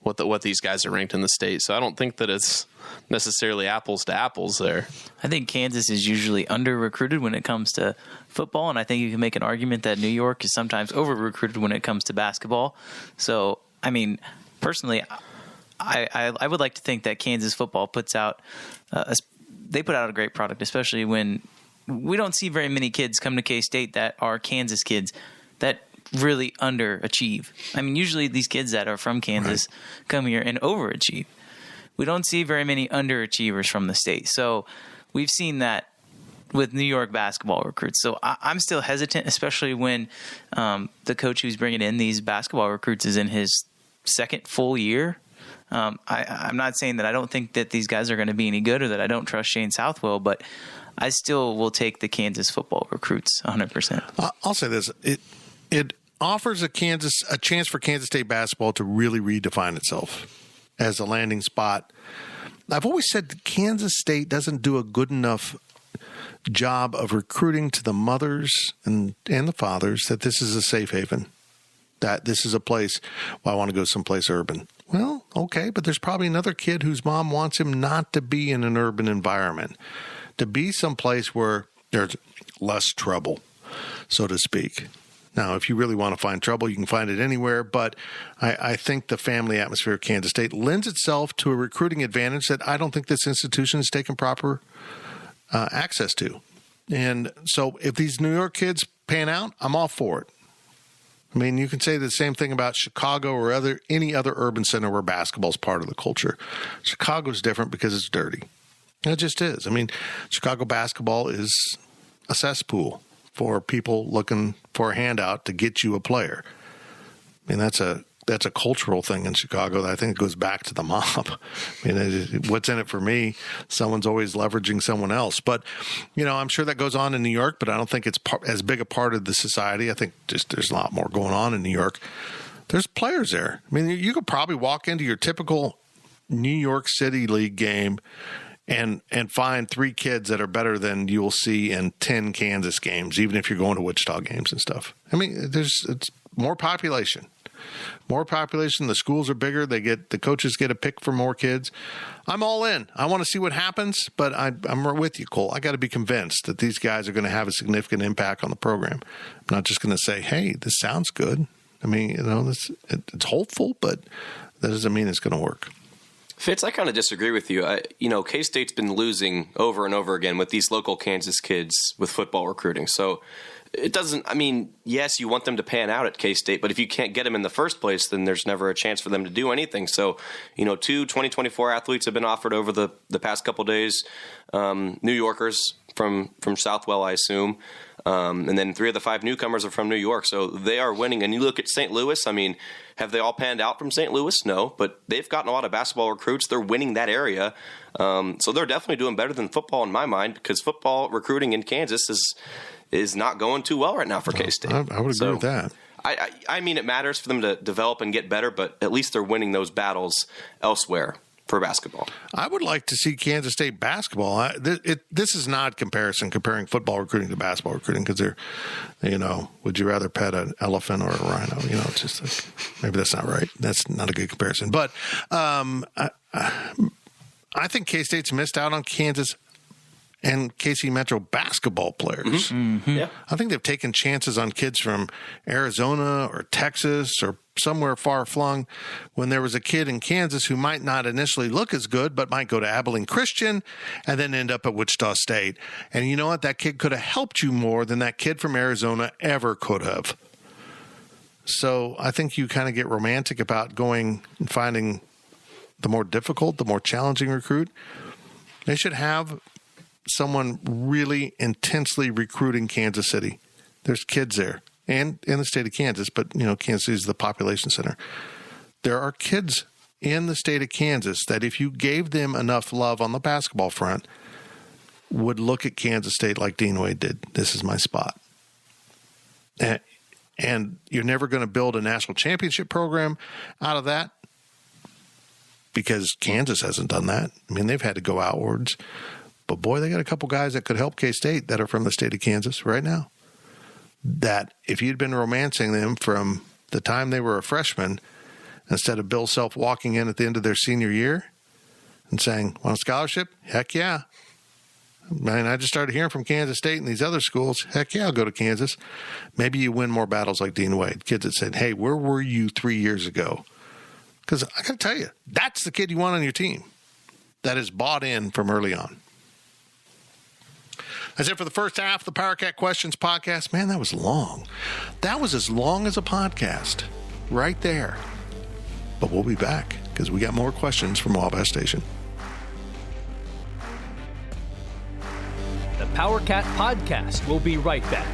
what these guys are ranked in the state. So I don't think that it's necessarily apples to apples there. I think Kansas is usually under-recruited when it comes to football, and I think you can make an argument that New York is sometimes over-recruited when it comes to basketball. So, personally, I would like to think that Kansas football puts out they put out a great product, especially when we don't see very many kids come to K-State that are Kansas kids that really underachieve. Usually these kids that are from Kansas come here and overachieve. We don't see very many underachievers from the state. So we've seen that with New York basketball recruits. So I'm still hesitant, especially when the coach who's bringing in these basketball recruits is in his second full year. I'm not saying that I don't think that these guys are going to be any good or that I don't trust Shane Southwell, but I still will take the Kansas football recruits 100%. I'll say this. It offers a chance for Kansas State basketball to really redefine itself as a landing spot. I've always said that Kansas State doesn't do a good enough job of recruiting to the mothers and the fathers that this is a safe haven, that this is a place, well, I want to go someplace urban. Well, okay, but there's probably another kid whose mom wants him not to be in an urban environment, to be someplace where there's less trouble, so to speak. Now, if you really want to find trouble, you can find it anywhere, but I think the family atmosphere of Kansas State lends itself to a recruiting advantage that I don't think this institution has taken proper access to. And so if these New York kids pan out, I'm all for it. I mean, you can say the same thing about Chicago or any other urban center where basketball is part of the culture. Chicago's different because it's dirty. It just is. I mean, Chicago basketball is a cesspool for people looking for a handout to get you a player. I mean, that's a cultural thing in Chicago that I think goes back to the mob. I mean, what's in it for me? Someone's always leveraging someone else. But, I'm sure that goes on in New York, but I don't think it's as big a part of the society. I think just there's a lot more going on in New York. There's players there. I mean, you could probably walk into your typical New York City League game and find 3 kids that are better than you will see in 10 Kansas games, even if you're going to Wichita games and stuff. I mean, it's more population. More population, the schools are bigger, the coaches get a pick for more kids. I'm all in. I want to see what happens, but I'm with you, Cole. I got to be convinced that these guys are going to have a significant impact on the program. I'm not just going to say, hey, this sounds good. I mean, it's hopeful, but that doesn't mean it's going to work. Fitz, I kind of disagree with you. K-State's been losing over and over again with these local Kansas kids with football recruiting. So it doesn't, yes, you want them to pan out at K-State, but if you can't get them in the first place, then there's never a chance for them to do anything. So, 2 2024 athletes have been offered over the past couple days, New Yorkers from Southwell, I assume. And then 3 of the 5 newcomers are from New York. So they are winning. And you look at St. Louis, have they all panned out from St. Louis? No, but they've gotten a lot of basketball recruits. They're winning that area. So they're definitely doing better than football in my mind, because football recruiting in Kansas is not going too well right now for K-State. I would agree with that. It matters for them to develop and get better, but at least they're winning those battles elsewhere for basketball. I would like to see Kansas State basketball. This is not comparing football recruiting to basketball recruiting, because they're, would you rather pet an elephant or a rhino? It's just maybe that's not right. That's not a good comparison. But I think K-State's missed out on Kansas and KC Metro basketball players. Mm-hmm. Yeah. I think they've taken chances on kids from Arizona or Texas or somewhere far flung, when there was a kid in Kansas who might not initially look as good, but might go to Abilene Christian and then end up at Wichita State. And you know what? That kid could have helped you more than that kid from Arizona ever could have. So I think you kind of get romantic about going and finding the more difficult, the more challenging recruit. They should have someone really intensely recruiting Kansas City. There's kids there, and in the state of Kansas, but Kansas City is the population center. There are kids in the state of Kansas that, if you gave them enough love on the basketball front, would look at Kansas State like Dean Wade did. This is my spot. And you're never going to build a national championship program out of that, because Kansas hasn't done that. They've had to go outwards. But boy, they got a couple guys that could help K-State that are from the state of Kansas right now, that if you'd been romancing them from the time they were a freshman, instead of Bill Self walking in at the end of their senior year and saying, want a scholarship? Heck yeah. I just started hearing from Kansas State and these other schools. Heck yeah, I'll go to Kansas. Maybe you win more battles like Dean Wade. Kids that said, hey, where were you 3 years ago? Because I got to tell you, that's the kid you want on your team that is bought in from early on. That's it for the first half of the PowerCat Questions podcast. Man, that was long. That was as long as a podcast right there. But we'll be back because we got more questions from Wabash Station. The PowerCat podcast will be right back.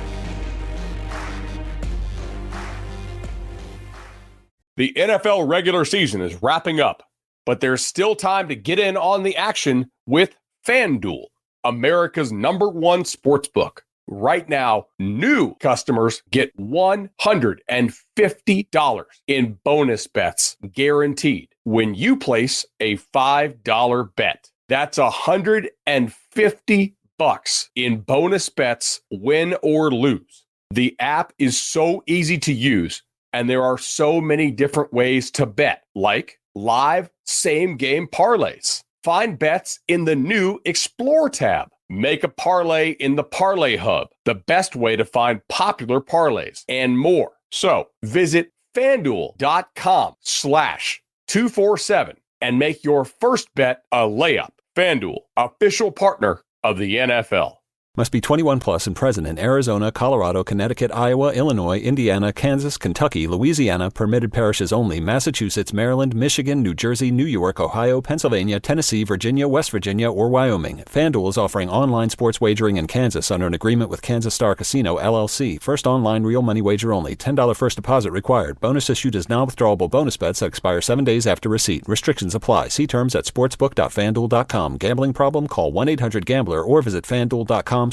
The NFL regular season is wrapping up, but there's still time to get in on the action with FanDuel, America's #1 sportsbook. Right now, new customers get $150 in bonus bets guaranteed when you place a $5 bet. That's $150 in bonus bets, win or lose. The app is so easy to use, and there are so many different ways to bet, like live same-game parlays. Find bets in the new Explore tab. Make a parlay in the Parlay Hub, the best way to find popular parlays, and more. So visit FanDuel.com/247 and make your first bet a layup. FanDuel, official partner of the NFL. Must be 21 plus and present in Arizona, Colorado, Connecticut, Iowa, Illinois, Indiana, Kansas, Kentucky, Louisiana, permitted parishes only, Massachusetts, Maryland, Michigan, New Jersey, New York, Ohio, Pennsylvania, Tennessee, Virginia, West Virginia, or Wyoming. FanDuel is offering online sports wagering in Kansas under an agreement with Kansas Star Casino, LLC. First online real money wager only. $10 first deposit required. Bonus issued as non-withdrawable bonus bets that expire 7 days after receipt. Restrictions apply. See terms at sportsbook.fanduel.com. Gambling problem? Call 1-800-GAMBLER or visit fanduel.com/RG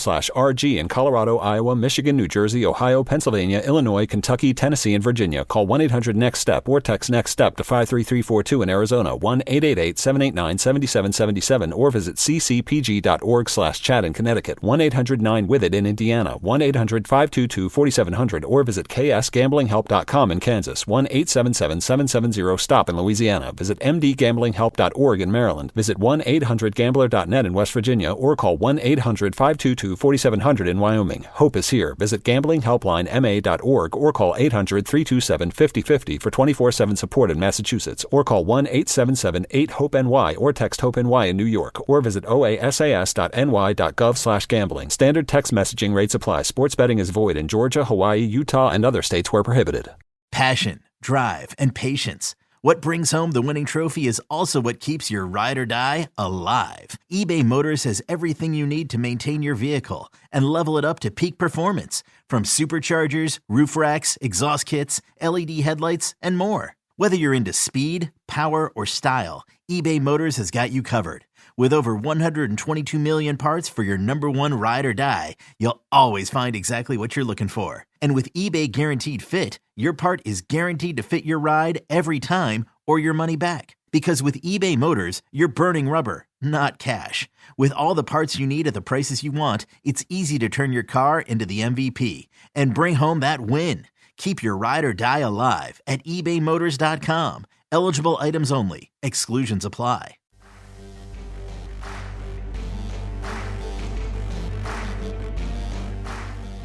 in Colorado, Iowa, Michigan, New Jersey, Ohio, Pennsylvania, Illinois, Kentucky, Tennessee, and Virginia. Call 1-800-NEXT-STEP or text NEXT-STEP to 53342 in Arizona, 1-888-789-7777, or visit ccpg.org/chat in Connecticut, 1-800-9-WITH-IT in Indiana, 1-800-522-4700, or visit ksgamblinghelp.com in Kansas, 1-877-770-STOP in Louisiana. Visit mdgamblinghelp.org in Maryland. Visit 1-800-GAMBLER.net in West Virginia, or call 1-800-522-4700 in Wyoming. Hope is here. Visit gamblinghelplinema.org or call 800-327-5050 for 24/7 support in Massachusetts, or call 1-877-8-HOPE-NY or text HOPE-NY in New York, or visit oasas.ny.gov/gambling. Standard text messaging rates apply. Sports betting is void in Georgia, Hawaii, Utah, and other states where prohibited. Passion, drive, and patience. What brings home the winning trophy is also what keeps your ride or die alive. eBay Motors has everything you need to maintain your vehicle and level it up to peak performance, from superchargers, roof racks, exhaust kits, LED headlights, and more. Whether you're into speed, power, or style, eBay Motors has got you covered. With over 122 million parts for your number one ride or die, you'll always find exactly what you're looking for. And with eBay Guaranteed Fit, your part is guaranteed to fit your ride every time or your money back. Because with eBay Motors, you're burning rubber, not cash. With all the parts you need at the prices you want, it's easy to turn your car into the MVP and bring home that win. Keep your ride or die alive at ebaymotors.com. Eligible items only. Exclusions apply.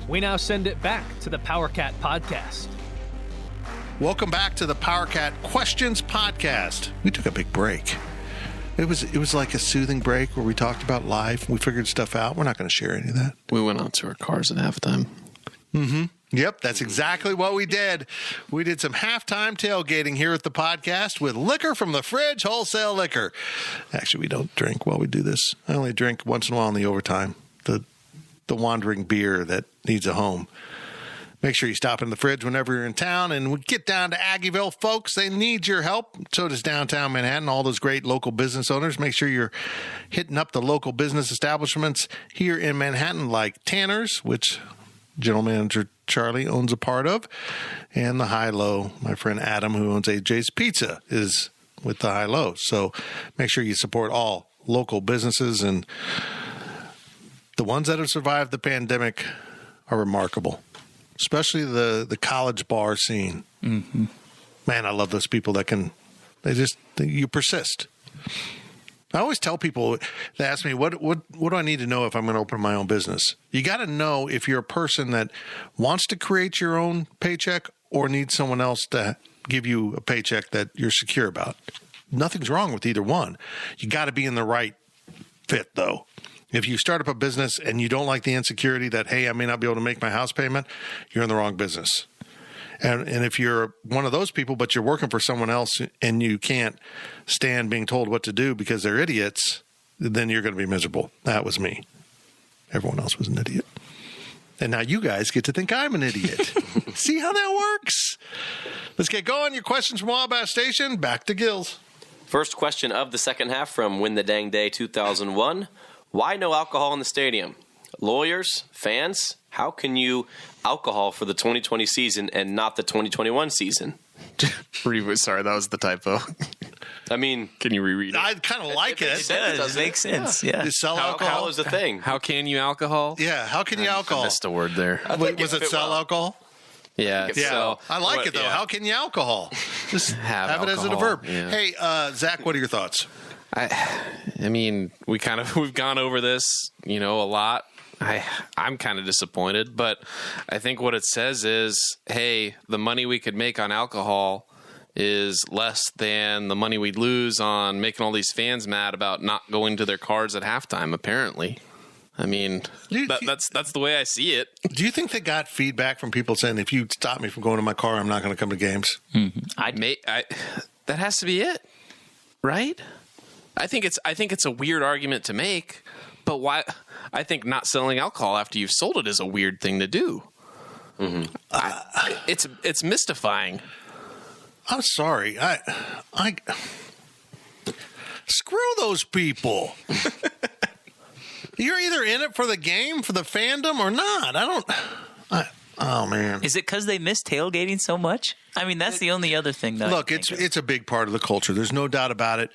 We now send it back to the PortalCat podcast. Welcome back to the PortalCat Questions Podcast. We took a big break. It was like a soothing break where we talked about life. We figured stuff out. We're not going to share any of that. We went out to our cars at halftime. Mm-hmm. Yep, that's exactly what we did. We did some halftime tailgating here at the podcast with liquor from the fridge, wholesale liquor. Actually, we don't drink while we do this. I only drink once in a while in the overtime. The wandering beer that needs a home. Make sure you stop in the fridge whenever you're in town, and we get down to Aggieville, folks. They need your help. So does downtown Manhattan, all those great local business owners. Make sure you're hitting up the local business establishments here in Manhattan, like Tanner's, which General Manager Charlie owns a part of, and the High Low. My friend Adam, who owns AJ's Pizza, is with the High Low. So make sure you support all local businesses, and the ones that have survived the pandemic are remarkable, especially the college bar scene. Mm-hmm. Man, I love those people that you persist. I always tell people, they ask me, what do I need to know if I'm going to open my own business? You got to know if you're a person that wants to create your own paycheck or needs someone else to give you a paycheck that you're secure about. Nothing's wrong with either one. You got to be in the right fit, though. If you start up a business and you don't like the insecurity that, hey, I may not be able to make my house payment, you're in the wrong business. And if you're one of those people, but you're working for someone else and you can't stand being told what to do because they're idiots, then you're going to be miserable. That was me. Everyone else was an idiot. And now you guys get to think I'm an idiot. See how that works? Let's get going. Your questions from Wabash Station. Back to Gills. First question of the second half from Win the Dang Day 2001. Why no alcohol in the stadium? Lawyers, fans, how can you alcohol for the 2020 season and not the 2021 season? Sorry, that was the typo. I mean, Can you reread it? I kind of like it. It does. It makes sense. Yeah. You sell alcohol alcohol? is a thing. How can you alcohol? Yeah, how can you I alcohol? missed a word there. Wait, was it fit sell well. alcohol? Yeah. Yeah, So, I like it though. yeah. How can you alcohol? Just have it as a alcohol, verb. yeah. Hey, Zach, what are your thoughts? I mean, we've gone over this, a lot. I'm kind of disappointed, but I think what it says is, hey, the money we could make on alcohol is less than the money we'd lose on making all these fans mad about not going to their cars at halftime, apparently. I mean, that's the way I see it. Do you think they got feedback from people saying, if you stop me from going to my car, I'm not going to come to games? That has to be it, right? I think it's a weird argument to make, but why? I think not selling alcohol after you've sold it is a weird thing to do. Mm-hmm. It's mystifying. I'm sorry. I screw those people. You're either in it for the game, for the fandom, or not. Oh man. Is it because they miss tailgating so much? I mean, that's the only other thing. That Look, it's a big part of the culture. There's no doubt about it.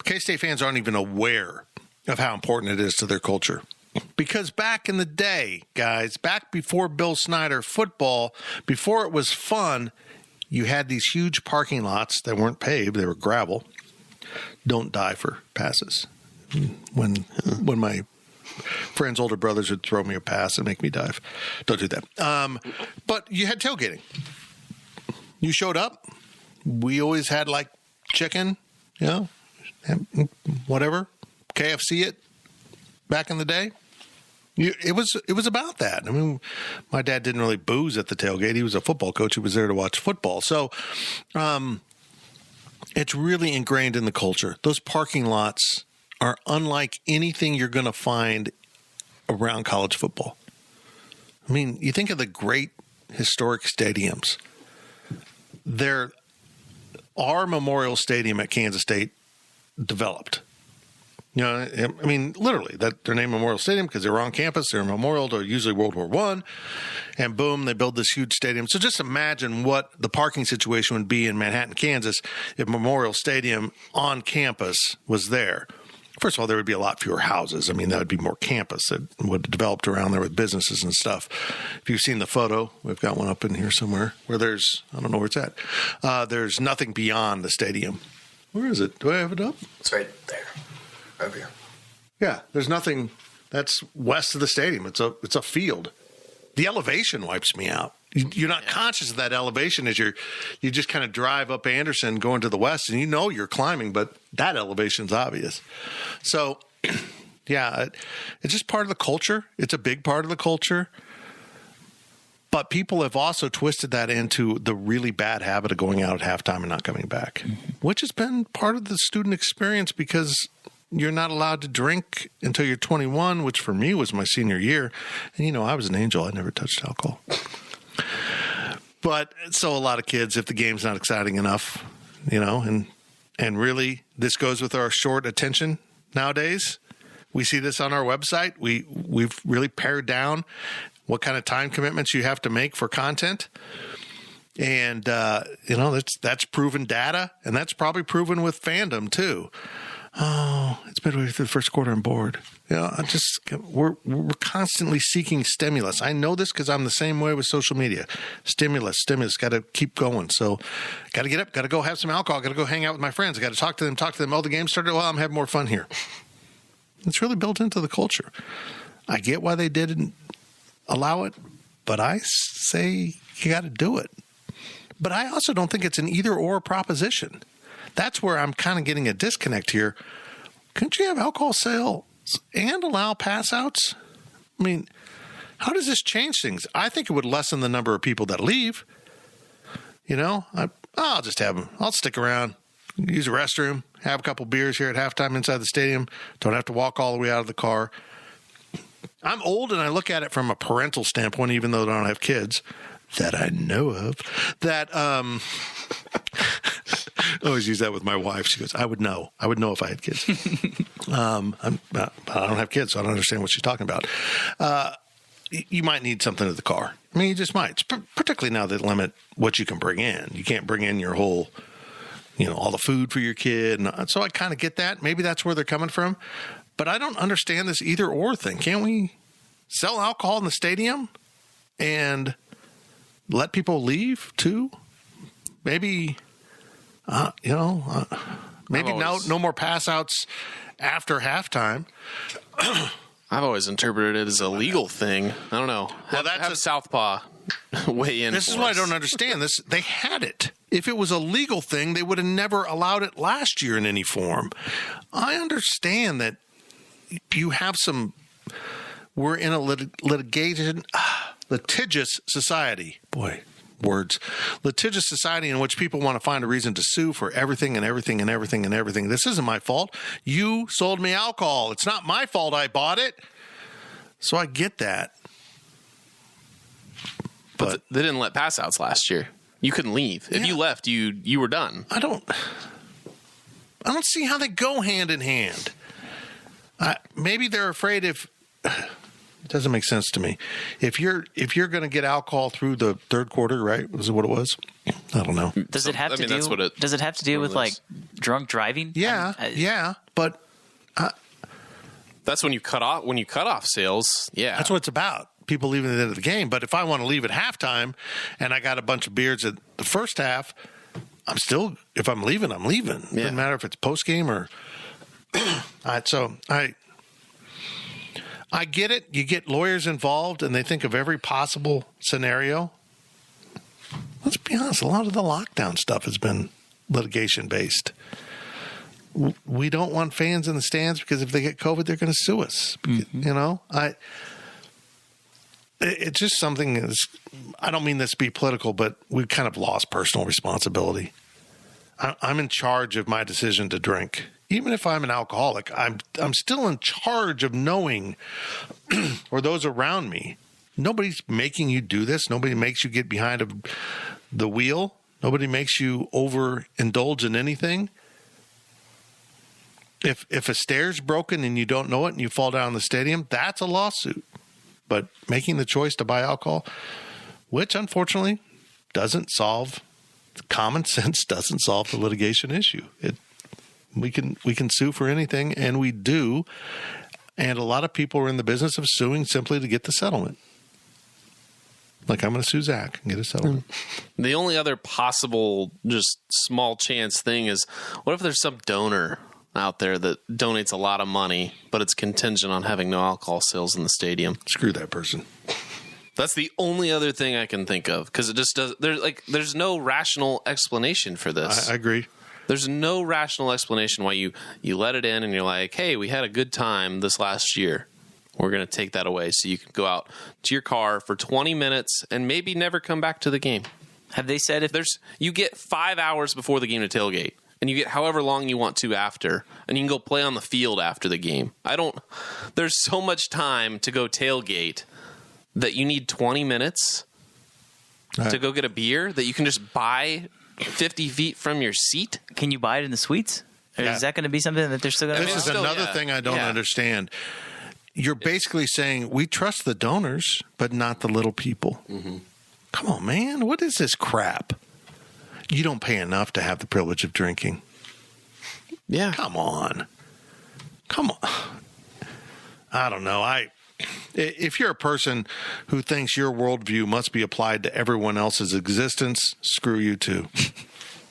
K-State fans aren't even aware of how important it is to their culture. Because back in the day, guys, back before Bill Snyder football, before it was fun, you had these huge parking lots that weren't paved, they were gravel. Don't die for passes. When my friends' older brothers would throw me a pass and make me dive. Don't do that. But you had tailgating. You showed up. We always had like chicken, whatever, KFC it back in the day. It was about that. I mean, my dad didn't really booze at the tailgate. He was a football coach. He was there to watch football. So it's really ingrained in the culture. Those parking lots are unlike anything you're going to find around college football. I mean, you think of the great historic stadiums. Our Memorial Stadium at Kansas State developed. I mean, literally, they're named Memorial Stadium because they were on campus. They're a memorial to usually World War I. And boom, they build this huge stadium. So just imagine what the parking situation would be in Manhattan, Kansas, if Memorial Stadium on campus was there. First of all, there would be a lot fewer houses. I mean, that would be more campus that would have developed around there with businesses and stuff. If you've seen the photo, we've got one up in here somewhere where I don't know where it's at. There's nothing beyond the stadium. Where is it? Do I have it up? It's right there. Over here. Yeah, there's nothing that's west of the stadium. It's a field. The elevation wipes me out. You're not conscious of that elevation as you just kind of drive up Anderson going to the west, and you're climbing, but that elevation's obvious. So, yeah, it's just part of the culture. It's a big part of the culture. But people have also twisted that into the really bad habit of going out at halftime and not coming back, which has been part of the student experience because you're not allowed to drink until you're 21, which for me was my senior year. And, I was an angel. I never touched alcohol. But so a lot of kids, if the game's not exciting enough, and really this goes with our short attention nowadays. We see this on our website. We've really pared down what kind of time commitments you have to make for content. And, that's proven data, and that's probably proven with fandom too. Oh, it's midway through the first quarter. I'm bored. We're constantly seeking stimulus. I know this because I'm the same way with social media. Stimulus. Got to keep going. So, got to get up. Got to go have some alcohol. Got to go hang out with my friends. Got to talk to them. Oh, the game started. Well, I'm having more fun here. It's really built into the culture. I get why they didn't allow it, but I say you got to do it. But I also don't think it's an either or proposition. That's where I'm kind of getting a disconnect here. Couldn't you have alcohol sales and allow pass outs? I mean, how does this change things? I think it would lessen the number of people that leave. I'll just have them. I'll stick around, use a restroom, have a couple beers here at halftime inside the stadium. Don't have to walk all the way out of the car. I'm old and I look at it from a parental standpoint, even though I don't have kids that I know of, that always use that with my wife. She goes, I would know if I had kids. I don't have kids, so I don't understand what she's talking about. You might need something to the car. I mean, you just might, particularly now they limit what you can bring in. You can't bring in your whole, all the food for your kid. And so I kind of get that. Maybe that's where they're coming from. But I don't understand this either or thing. Can't we sell alcohol in the stadium and let people leave too? Maybe, maybe no more pass outs after halftime. I've always interpreted it as a legal thing. I don't know. Have a Southpaw weigh in. This is what I don't understand. They had it. If it was a legal thing, they would have never allowed it last year in any form. I understand that you have some. We're in a litigious society. Boy, words. Litigious society in which people want to find a reason to sue for everything and everything and everything and everything. This isn't my fault. You sold me alcohol. It's not my fault I bought it. So I get that. But they didn't let pass outs last year. You couldn't leave. If you left, you were done. I don't see how they go hand in hand. Maybe they're afraid if it doesn't make sense to me. If you're going to get alcohol through the third quarter, right? Was it what it was? I don't know. Does it have to do with like drunk driving? Yeah, but that's when you cut off sales. Yeah, that's what it's about. People leaving at the end of the game. But if I want to leave at halftime and I got a bunch of beers at the first half, if I'm leaving, I'm leaving. Yeah. Doesn't matter if it's post game or. So I get it. You get lawyers involved and they think of every possible scenario. Let's be honest. A lot of the lockdown stuff has been litigation based. We don't want fans in the stands because if they get COVID, they're going to sue us. Mm-hmm. It's just something. I don't mean this to be political, but we've kind of lost personal responsibility. I'm in charge of my decision to drink. Even if I'm an alcoholic, I'm still in charge of knowing, or those around me. Nobody's making you do this. Nobody makes you get behind the wheel. Nobody makes you overindulge in anything. If a stair's broken and you don't know it and you fall down in the stadium, that's a lawsuit. But making the choice to buy alcohol, which unfortunately doesn't solve, common sense doesn't solve the litigation issue. We can sue for anything, and we do. And a lot of people are in the business of suing simply to get the settlement. Like, I'm going to sue Zach and get a settlement. The only other possible just small chance thing is, what if there's some donor out there that donates a lot of money, but it's contingent on having no alcohol sales in the stadium? Screw that person. That's the only other thing I can think of, because it just does. There's no rational explanation for this. I agree. There's no rational explanation why you let it in and you're like, hey, we had a good time this last year. We're going to take that away so you can go out to your car for 20 minutes and maybe never come back to the game. Have they said you get 5 hours before the game to tailgate, and you get however long you want to after, and you can go play on the field after the game. There's so much time to go tailgate that you need 20 minutes to go get a beer that you can just buy 50 feet from your seat? Can you buy it in the suites? Or is that going to be something that they're still going to This is another thing I don't understand. You're basically saying we trust the donors, but not the little people. Mm-hmm. Come on, man. What is this crap? You don't pay enough to have the privilege of drinking. Yeah. Come on. I don't know. If you're a person who thinks your worldview must be applied to everyone else's existence, screw you too.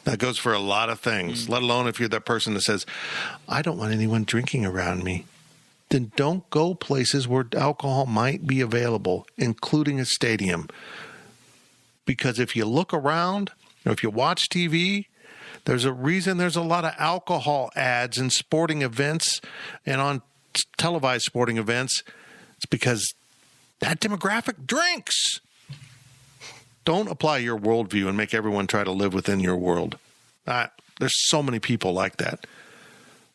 That goes for a lot of things, let alone if you're that person that says, I don't want anyone drinking around me. Then don't go places where alcohol might be available, including a stadium. Because if you look around, or if you watch TV, there's a reason there's a lot of alcohol ads in sporting events and on televised sporting events. It's because that demographic drinks. Don't apply your worldview and make everyone try to live within your world. There's so many people like that.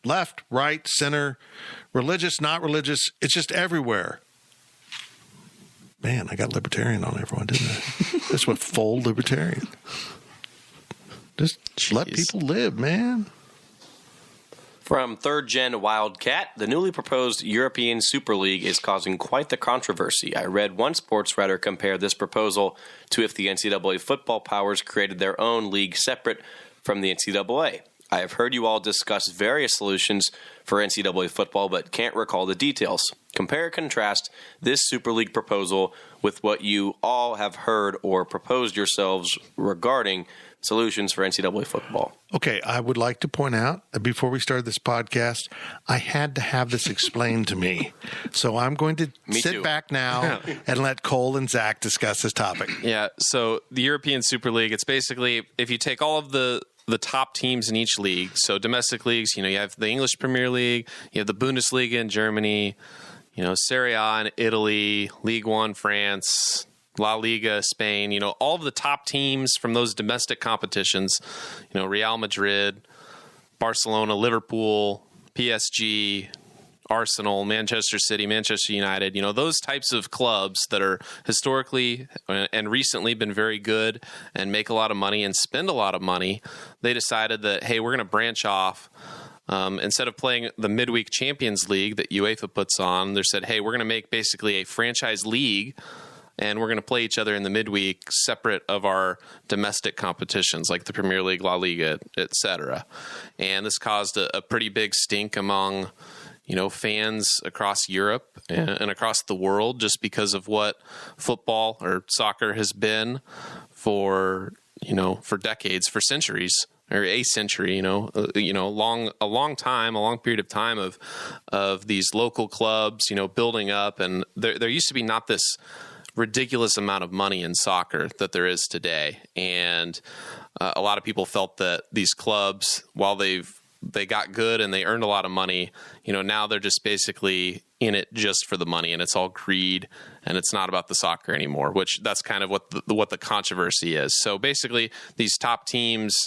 Left, right, center, religious, not religious. It's just everywhere. Man, I got libertarian on everyone, didn't I? That's what full libertarian. Just let people live, man. From Third Gen Wildcat, the newly proposed European Super League is causing quite the controversy. I read one sports writer compare this proposal to if the NCAA football powers created their own league separate from the NCAA. I have heard you all discuss various solutions for NCAA football, but can't recall the details. Compare and contrast this Super League proposal with what you all have heard or proposed yourselves regarding solutions for NCAA football. Okay, I would like to point out that before we started this podcast, I had to have this explained to me. So I'm going to sit back now and let Cole and Zach discuss this topic. Yeah, so the European Super League, it's basically if you take all of the top teams in each league, so domestic leagues, you have the English Premier League, you have the Bundesliga in Germany, Serie A in Italy, Ligue 1 France, La Liga, Spain, all of the top teams from those domestic competitions, Real Madrid, Barcelona, Liverpool, PSG, Arsenal, Manchester City, Manchester United, those types of clubs that are historically and recently been very good and make a lot of money and spend a lot of money, they decided that, hey, we're going to branch off. Instead of playing the midweek Champions League that UEFA puts on, they said, hey, we're going to make basically a franchise league, and we're going to play each other in the midweek separate of our domestic competitions like the Premier League, La Liga, etc. And this caused a pretty big stink among fans across Europe and across the world just because of what football or soccer has been for decades, for centuries. Or a century, a long time, a long period of time of these local clubs, building up, and there used to be not this ridiculous amount of money in soccer that there is today, and a lot of people felt that these clubs, while they got good and they earned a lot of money, now they're just basically in it just for the money, and it's all greed, and it's not about the soccer anymore. Which that's kind of what the controversy is. So basically, these top teams.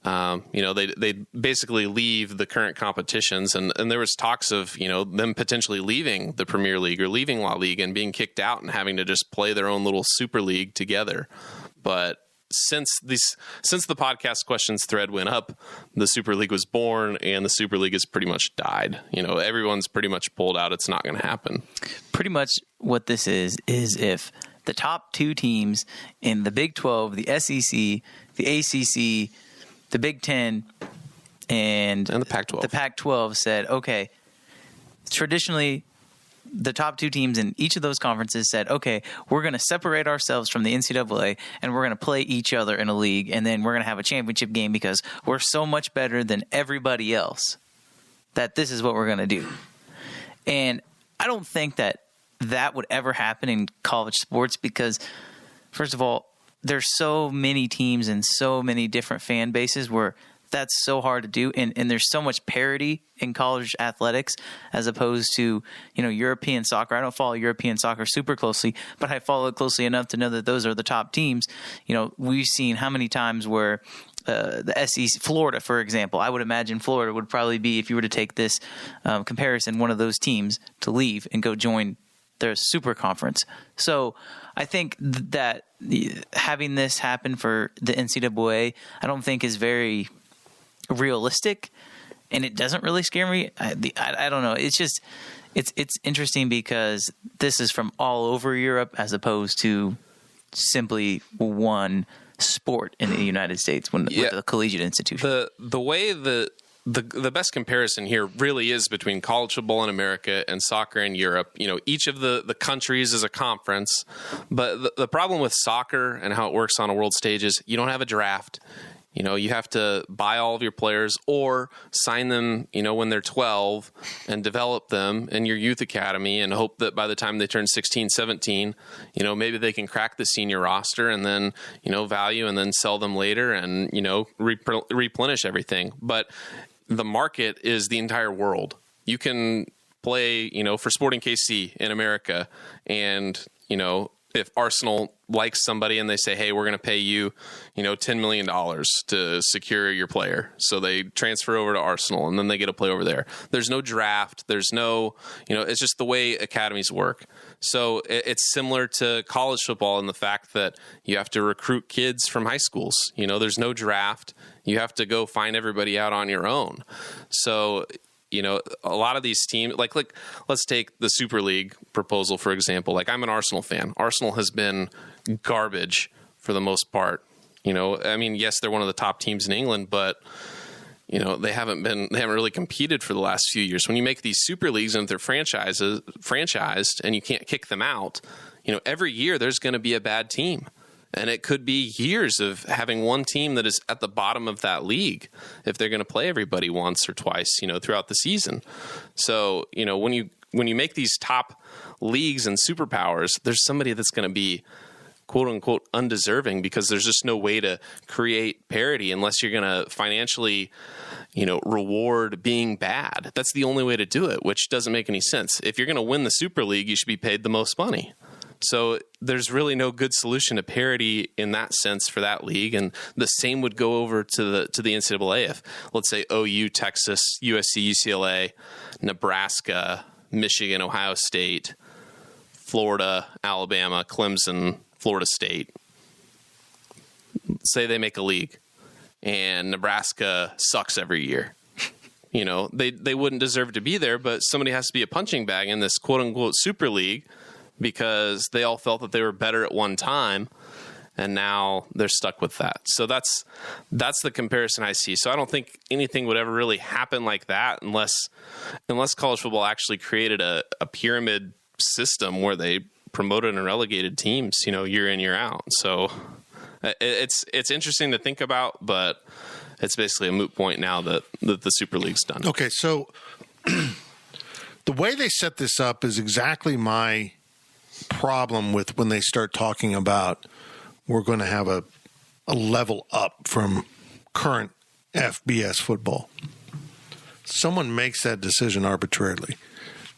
They basically leave the current competitions, and there was talks of them potentially leaving the Premier League or leaving La Liga and being kicked out and having to just play their own little Super League together. But since the podcast questions thread went up, the Super League was born, and the Super League has pretty much died. Everyone's pretty much pulled out. It's not going to happen. Pretty much what this is if the top two teams in the Big 12, the SEC, the ACC, the Big 10, and the Pac-12. The Pac-12 said, okay, traditionally the top two teams in each of those conferences said, okay, we're going to separate ourselves from the NCAA and we're going to play each other in a league, and then we're going to have a championship game because we're so much better than everybody else that this is what we're going to do. And I don't think that would ever happen in college sports because, first of all, there's so many teams and so many different fan bases where that's so hard to do. And there's so much parity in college athletics as opposed to, European soccer. I don't follow European soccer super closely, but I follow it closely enough to know that those are the top teams. We've seen how many times where the SEC, Florida, for example, I would imagine Florida would probably be, if you were to take this comparison, one of those teams to leave and go join their super conference. So I think that having this happen for the NCAA, I don't think is very realistic, and it doesn't really scare me. I don't know. It's just it's interesting because this is from all over Europe as opposed to simply one sport in the United States with a collegiate institution. The way that the best comparison here really is between college football in America and soccer in Europe. Each of the countries is a conference, but the problem with soccer and how it works on a world stage is you don't have a draft. You have to buy all of your players or sign them, when they're 12 and develop them in your youth academy and hope that by the time they turn 16, 17, maybe they can crack the senior roster and then, value and then sell them later and, replenish everything. But the market is the entire world. You can play, for Sporting KC in America and, if Arsenal likes somebody and they say, hey, we're going to pay you, $10 million to secure your player. So they transfer over to Arsenal and then they get a play over there. There's no draft. There's no, it's just the way academies work. So it's similar to college football in the fact that you have to recruit kids from high schools. There's no draft. You have to go find everybody out on your own. So, a lot of these teams, like let's take the Super League proposal, for example. Like, I'm an Arsenal fan. Arsenal has been garbage for the most part. Yes, they're one of the top teams in England, but they haven't really competed for the last few years. When you make these Super Leagues and they're franchised and you can't kick them out, every year there's going to be a bad team. And it could be years of having one team that is at the bottom of that league if they're going to play everybody once or twice, throughout the season. So, when you make these top leagues and superpowers, there's somebody that's going to be quote unquote undeserving because there's just no way to create parity unless you're going to financially, reward being bad. That's the only way to do it, which doesn't make any sense. If you're going to win the Super League, you should be paid the most money. So there's really no good solution to parity in that sense for that league. And the same would go over to the NCAA. If, let's say, OU, Texas, USC, UCLA, Nebraska, Michigan, Ohio State, Florida, Alabama, Clemson, Florida State, say they make a league and Nebraska sucks every year. They wouldn't deserve to be there, but somebody has to be a punching bag in this quote unquote Super League, because they all felt that they were better at one time, and now they're stuck with that. So that's the comparison I see. So I don't think anything would ever really happen like that unless college football actually created a pyramid system where they promoted and relegated teams, year in, year out. So it's interesting to think about, but it's basically a moot point now that the Super League's done. Okay, so the way they set this up is exactly my problem with when they start talking about we're going to have a level up from current FBS football. Someone makes that decision arbitrarily.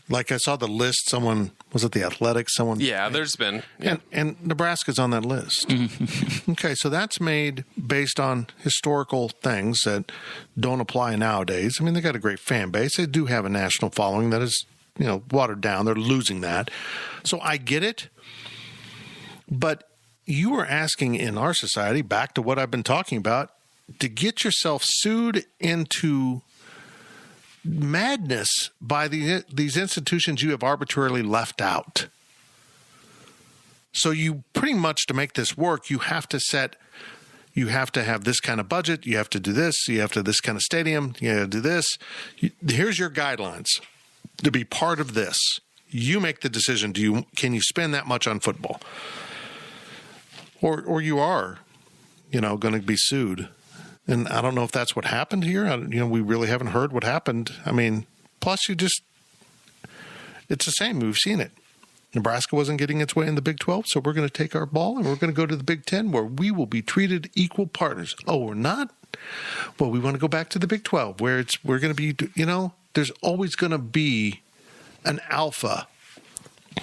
Like I saw the list, someone, was it the Athletics? There's been. Yeah. And Nebraska's on that list. Okay, so that's made based on historical things that don't apply nowadays. I mean, they got a great fan base. They do have a national following that is, watered down. They're losing that. So I get it. But you are asking in our society, back to what I've been talking about, to get yourself sued into madness by these institutions you have arbitrarily left out. So you pretty much, to make this work, you have to have this kind of budget, you have to do this, you have to this kind of stadium, you have to do this. Here's your guidelines to be part of this. You make the decision. Can you spend that much on football? Or you are, going to be sued. And I don't know if that's what happened here. We really haven't heard what happened. I mean, plus it's the same. We've seen it. Nebraska wasn't getting its way in the Big 12, so we're going to take our ball and we're going to go to the Big 10 where we will be treated equal partners. Oh, we're not? Well, we want to go back to the Big 12 where we're going to be, there's always going to be an alpha.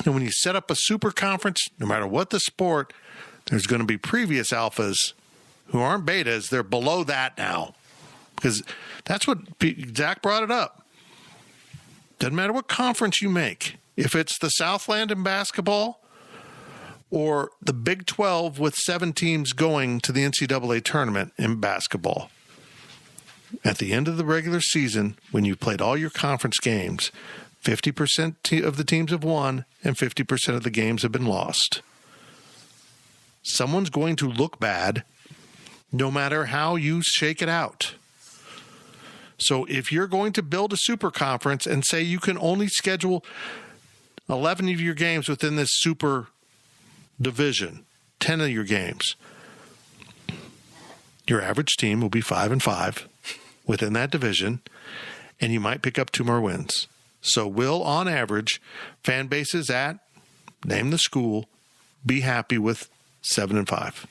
And when you set up a super conference, no matter what the sport, there's going to be previous alphas who aren't betas. They're below that now. Because that's what Zach brought it up. Doesn't matter what conference you make. If it's the Southland in basketball or the Big 12 with 7 teams going to the NCAA tournament in basketball, at the end of the regular season, when you've played all your conference games, 50% of the teams have won and 50% of the games have been lost. Someone's going to look bad no matter how you shake it out. So if you're going to build a super conference and say you can only schedule 11 of your games within this super division, 10 of your games, your average team will be 5-5 within that division, and you might pick up 2 more wins. So will, on average, fan bases at, name the school, be happy with 7-5?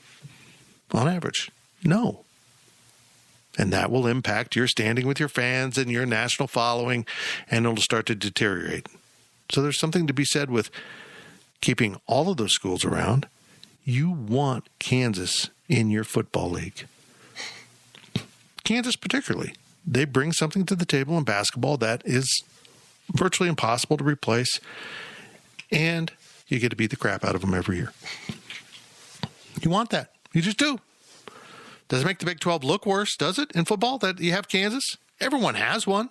On average, no. And that will impact your standing with your fans and your national following, and it'll start to deteriorate. So there's something to be said with keeping all of those schools around, you want Kansas in your football league. Kansas particularly. They bring something to the table in basketball that is virtually impossible to replace, and you get to beat the crap out of them every year. You want that. You just do. Does it make the Big 12 look worse, does it, in football that you have Kansas? Everyone has one.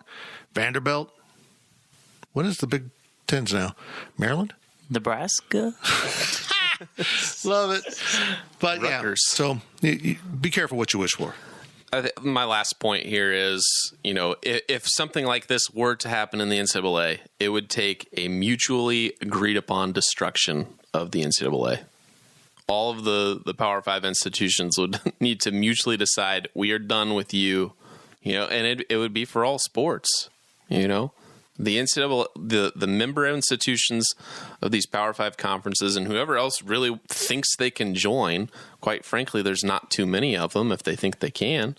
Vanderbilt. What is the Big Tens now? Maryland? Nebraska? Love it. But Rutgers. yeah, so be careful what you wish for. My last point here is, if something like this were to happen in the NCAA, it would take a mutually agreed upon destruction of the NCAA. All of the Power 5 institutions would need to mutually decide, we are done with you, and it would be for all sports, The NCAA, the member institutions of these Power 5 conferences and whoever else really thinks they can join, quite frankly, there's not too many of them if they think they can.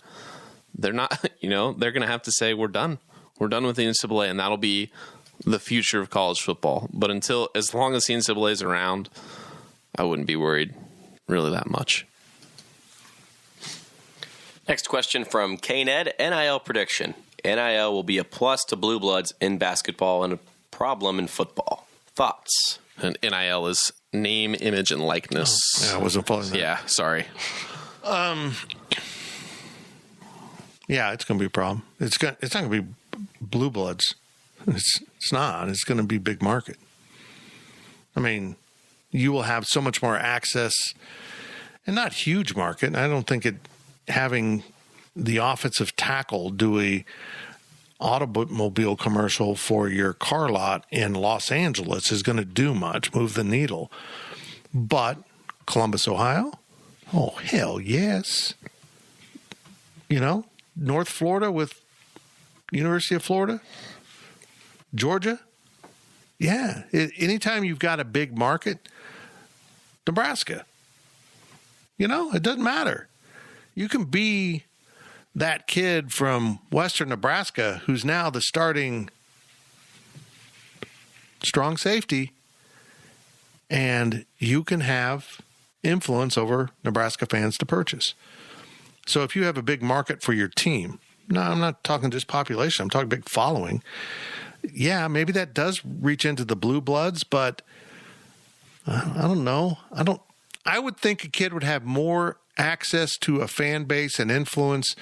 They're not, they're going to have to say, we're done. We're done with the NCAA, and that'll be the future of college football. But as long as the NCAA is around, I wouldn't be worried really that much. Next question from K-Ned, NIL prediction. NIL will be a plus to Blue Bloods in basketball and a problem in football. Thoughts? And NIL is name, image, and likeness. Oh, yeah, I wasn't following that. Yeah, sorry. Yeah, it's going to be a problem. It's not going to be Blue Bloods. It's not. It's going to be big market. I mean, you will have so much more access, and not huge market. I don't think having the offensive tackle do a automobile commercial for your car lot in Los Angeles is going to do much, move the needle. But Columbus, Ohio? Oh, hell yes. North Florida with University of Florida? Georgia? Yeah. Anytime you've got a big market, Nebraska. It doesn't matter. You can be that kid from Western Nebraska who's now the starting strong safety, and you can have influence over Nebraska fans to purchase. So if you have a big market for your team, no, I'm not talking just population, I'm talking big following. Yeah, maybe that does reach into the Blue Bloods, but I don't know. I would think a kid would have more access to a fan base and influence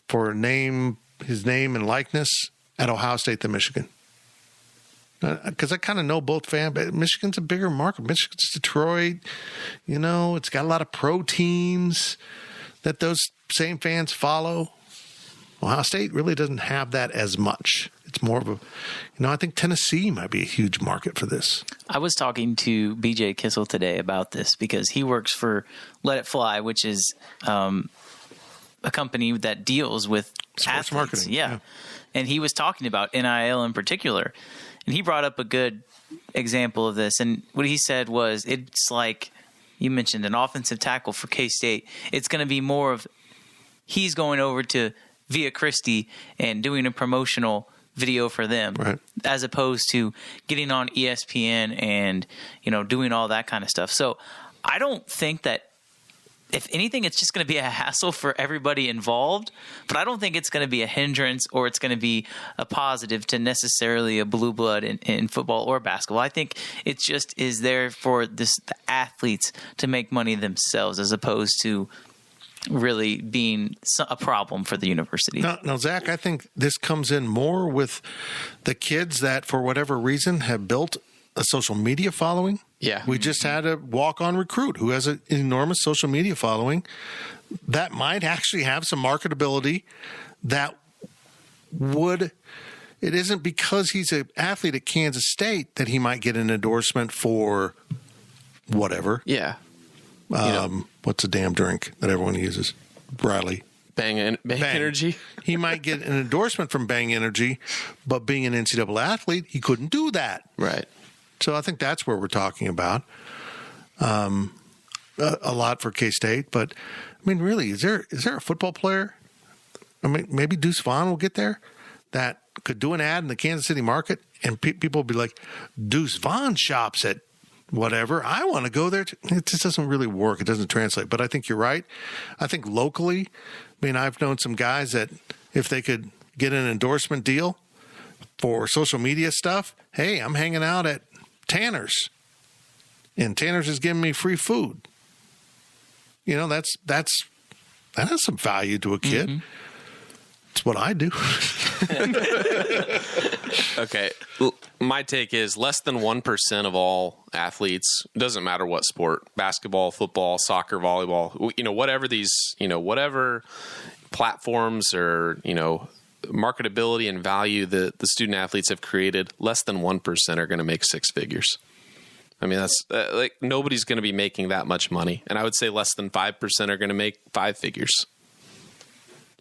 for his name and likeness at Ohio State than Michigan. Because I kind of know both but Michigan's a bigger market. Michigan's Detroit. It's got a lot of pro teams that those same fans follow. Ohio State really doesn't have that as much. It's more of I think Tennessee might be a huge market for this. I was talking to BJ Kissel today about this because he works for Let It Fly, which is a company that deals with sports athletes. marketing. Yeah. And he was talking about NIL in particular. And he brought up a good example of this. And what he said was, it's like you mentioned an offensive tackle for K-State. It's going to be more of he's going over to Via Christi and doing a promotional video for them, right, as opposed to getting on ESPN and, doing all that kind of stuff. So I don't think that, if anything, it's just going to be a hassle for everybody involved, but I don't think it's going to be a hindrance or it's going to be a positive to necessarily a blue blood in football or basketball. I think it just is there for the athletes to make money themselves as opposed to really being a problem for the university. Now, Zach, I think this comes in more with the kids that, for whatever reason, have built a social media following. Yeah. We just had a walk-on recruit who has an enormous social media following that might actually have some marketability that would – it isn't because he's an athlete at Kansas State that he might get an endorsement for whatever. Yeah. What's the damn drink that everyone uses? Riley. Bang Energy. He might get an endorsement from Bang Energy, but being an NCAA athlete, he couldn't do that. Right. So I think that's where we're talking about a lot for K-State. But, I mean, really, is there a football player? I mean, maybe Deuce Vaughn will get there that could do an ad in the Kansas City market, and people will be like, Deuce Vaughn shops at whatever. I want to go there. It just doesn't really work. It doesn't translate. But I think you're right. I think locally, I mean, I've known some guys that if they could get an endorsement deal for social media stuff, hey, I'm hanging out at Tanner's, and Tanner's is giving me free food. You know, that has some value to a kid. Mm-hmm. It's what I do. Okay. My take is less than 1% of all athletes, doesn't matter what sport, basketball, football, soccer, volleyball, whatever platforms or, marketability and value that the student athletes have created, less than 1% are going to make six figures. I mean, that's nobody's going to be making that much money. And I would say less than 5% are going to make five figures.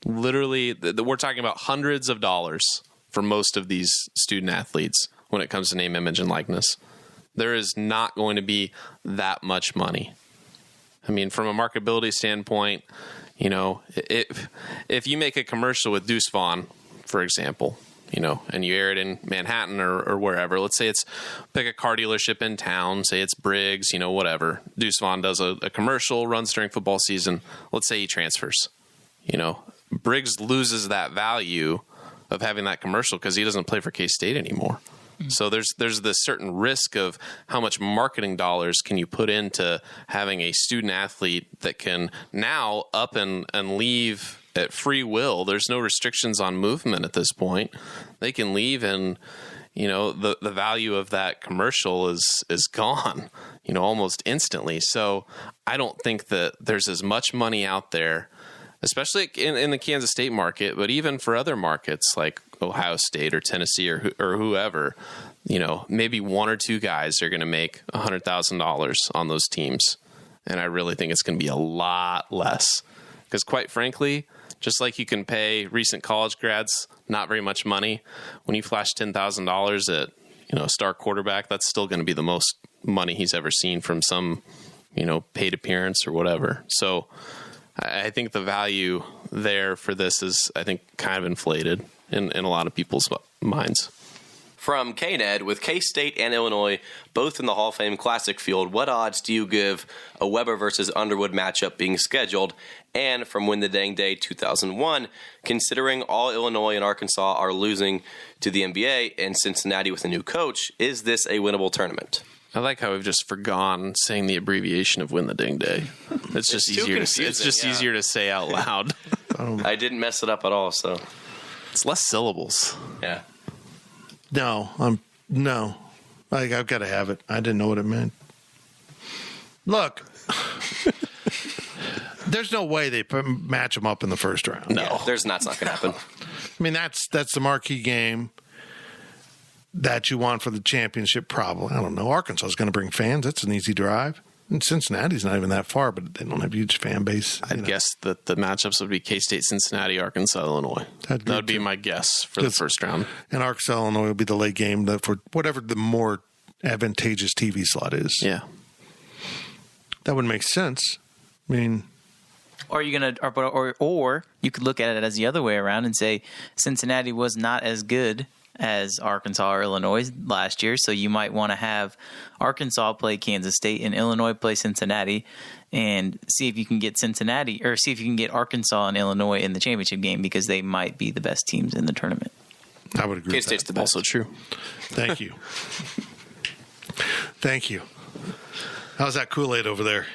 Literally, we're talking about hundreds of dollars for most of these student athletes when it comes to name, image, and likeness. There is not going to be that much money. I mean, from a marketability standpoint, if you make a commercial with Deuce Vaughn, for example, and you air it in Manhattan or wherever, let's say pick a car dealership in town, say it's Briggs, whatever. Deuce Vaughn does a commercial, runs during football season. Let's say he transfers, Briggs loses that value of having that commercial because he doesn't play for K-State anymore. Mm-hmm. So there's this certain risk of how much marketing dollars can you put into having a student athlete that can now up and leave at free will. There's no restrictions on movement at this point. They can leave and, the value of that commercial is gone, almost instantly. So I don't think that there's as much money out there, especially in the Kansas State market, but even for other markets like Ohio State or Tennessee or whoever, maybe one or two guys are going to make $100,000 on those teams. And I really think it's going to be a lot less because quite frankly, just like you can pay recent college grads not very much money, when you flash $10,000 at, a star quarterback, that's still going to be the most money he's ever seen from some, paid appearance or whatever. So I think the value there for this is, I think, kind of inflated in a lot of people's minds. From KNED, with K-State and Illinois both in the Hall of Fame Classic field, what odds do you give a Weber versus Underwood matchup being scheduled? And from Win the Dang Day 2001, considering all Illinois and Arkansas are losing to the NBA and Cincinnati with a new coach, is this a winnable tournament? I like how we've just forgone saying the abbreviation of Win the Dang Day. It's just easier to say. It's just easier to say out loud. I didn't mess it up at all, so it's less syllables. Yeah. No. I've got to have it. I didn't know what it meant. Look, there's no way they match them up in the first round. No, that's not going to happen. I mean, that's the marquee game that you want for the championship, probably. I don't know. Arkansas is going to bring fans. That's an easy drive. And Cincinnati's not even that far, but they don't have a huge fan base. I'd guess that the matchups would be K-State, Cincinnati, Arkansas, Illinois. That would be my guess for the first round. And Arkansas, Illinois will be the late game for whatever the more advantageous TV slot is. Yeah. That would make sense. I mean... Or you or you could look at it as the other way around and say Cincinnati was not as good as Arkansas or Illinois last year, so you might want to have Arkansas play Kansas State and Illinois play Cincinnati and see if you can get Arkansas and Illinois in the championship game because they might be the best teams in the tournament. I would agree. K-State's the best. Also true. Thank you. Thank you. How's that Kool-Aid over there?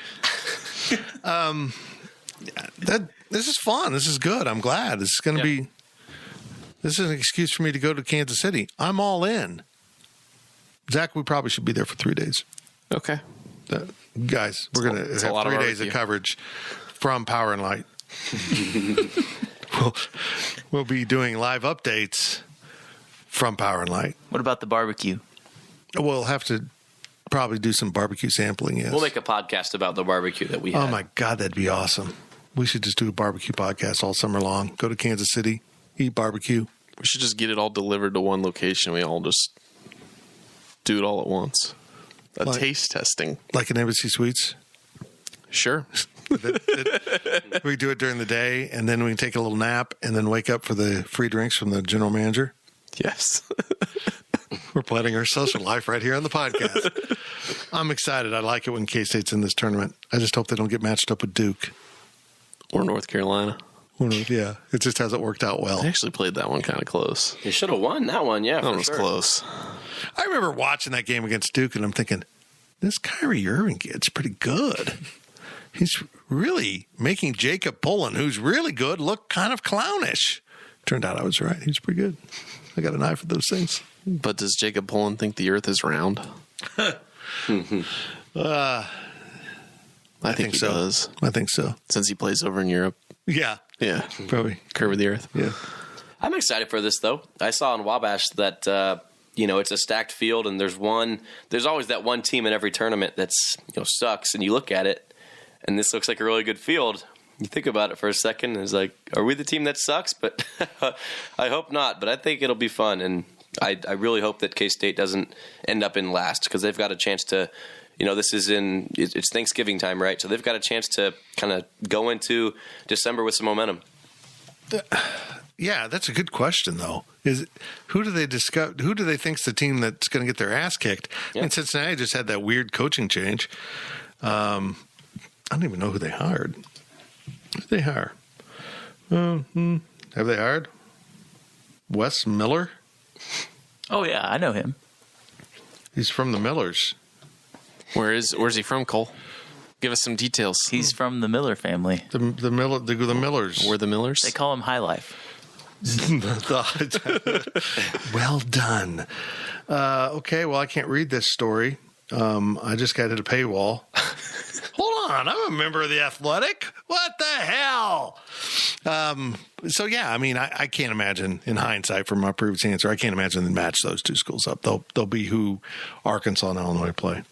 This is fun. This is good. I'm glad. This is going to be. This is an excuse for me to go to Kansas City. I'm all in. Zach, we probably should be there for 3 days. Okay. Guys, we're going to have 3 days of coverage from Power and Light. We'll be doing live updates from Power and Light. What about the barbecue? We'll have to probably do some barbecue sampling, yes. We'll make a podcast about the barbecue that we have. Oh, my God, that'd be awesome. We should just do a barbecue podcast all summer long. Go to Kansas City, eat barbecue. We should just get it all delivered to one location. We all just do it all at once. Taste testing. Like in Embassy Suites? Sure. We do it during the day, and then we can take a little nap, and then wake up for the free drinks from the general manager? Yes. We're planning our social life right here on the podcast. I'm excited. I like it when K-State's in this tournament. I just hope they don't get matched up with Duke. Or North Carolina. Yeah, it just hasn't worked out well. They actually played that one kind of close. You should have won that one, yeah. That one was close. I remember watching that game against Duke, and I'm thinking, this Kyrie Irving kid's pretty good. He's really making Jacob Pullen, who's really good, look kind of clownish. Turned out I was right. He's pretty good. I got an eye for those things. But does Jacob Pullen think the earth is round? I think he so. does. I think so. Since he plays over in Europe. Yeah. Yeah. Probably. Curve of the earth. Yeah. I'm excited for this, though. I saw in Wabash that, it's a stacked field, and there's always that one team in every tournament that's, sucks, and you look at it, and this looks like a really good field. You think about it for a second, and it's like, are we the team that sucks? But I hope not, but I think it'll be fun, and I really hope that K-State doesn't end up in last, because they've got a chance to, it's Thanksgiving time, right? So they've got a chance to kind of go into December with some momentum. Yeah, that's a good question, though. Who do they think's the team that's going to get their ass kicked? Yeah. And Cincinnati just had that weird coaching change. I don't even know who they hired. Who did they hire? Have they hired Wes Miller? Oh, yeah, I know him. He's from the Millers. Where's he from, Cole? Give us some details. He's from the Miller family. The Millers. We're the Millers? They call him High Life. Well done. Okay, well, I can't read this story. I just got hit a paywall. Hold on, I'm a member of the Athletic. What the hell? So yeah, I mean, I can't imagine, in hindsight, from my previous answer, I can't imagine they match those two schools up. They'll be who Arkansas and Illinois play.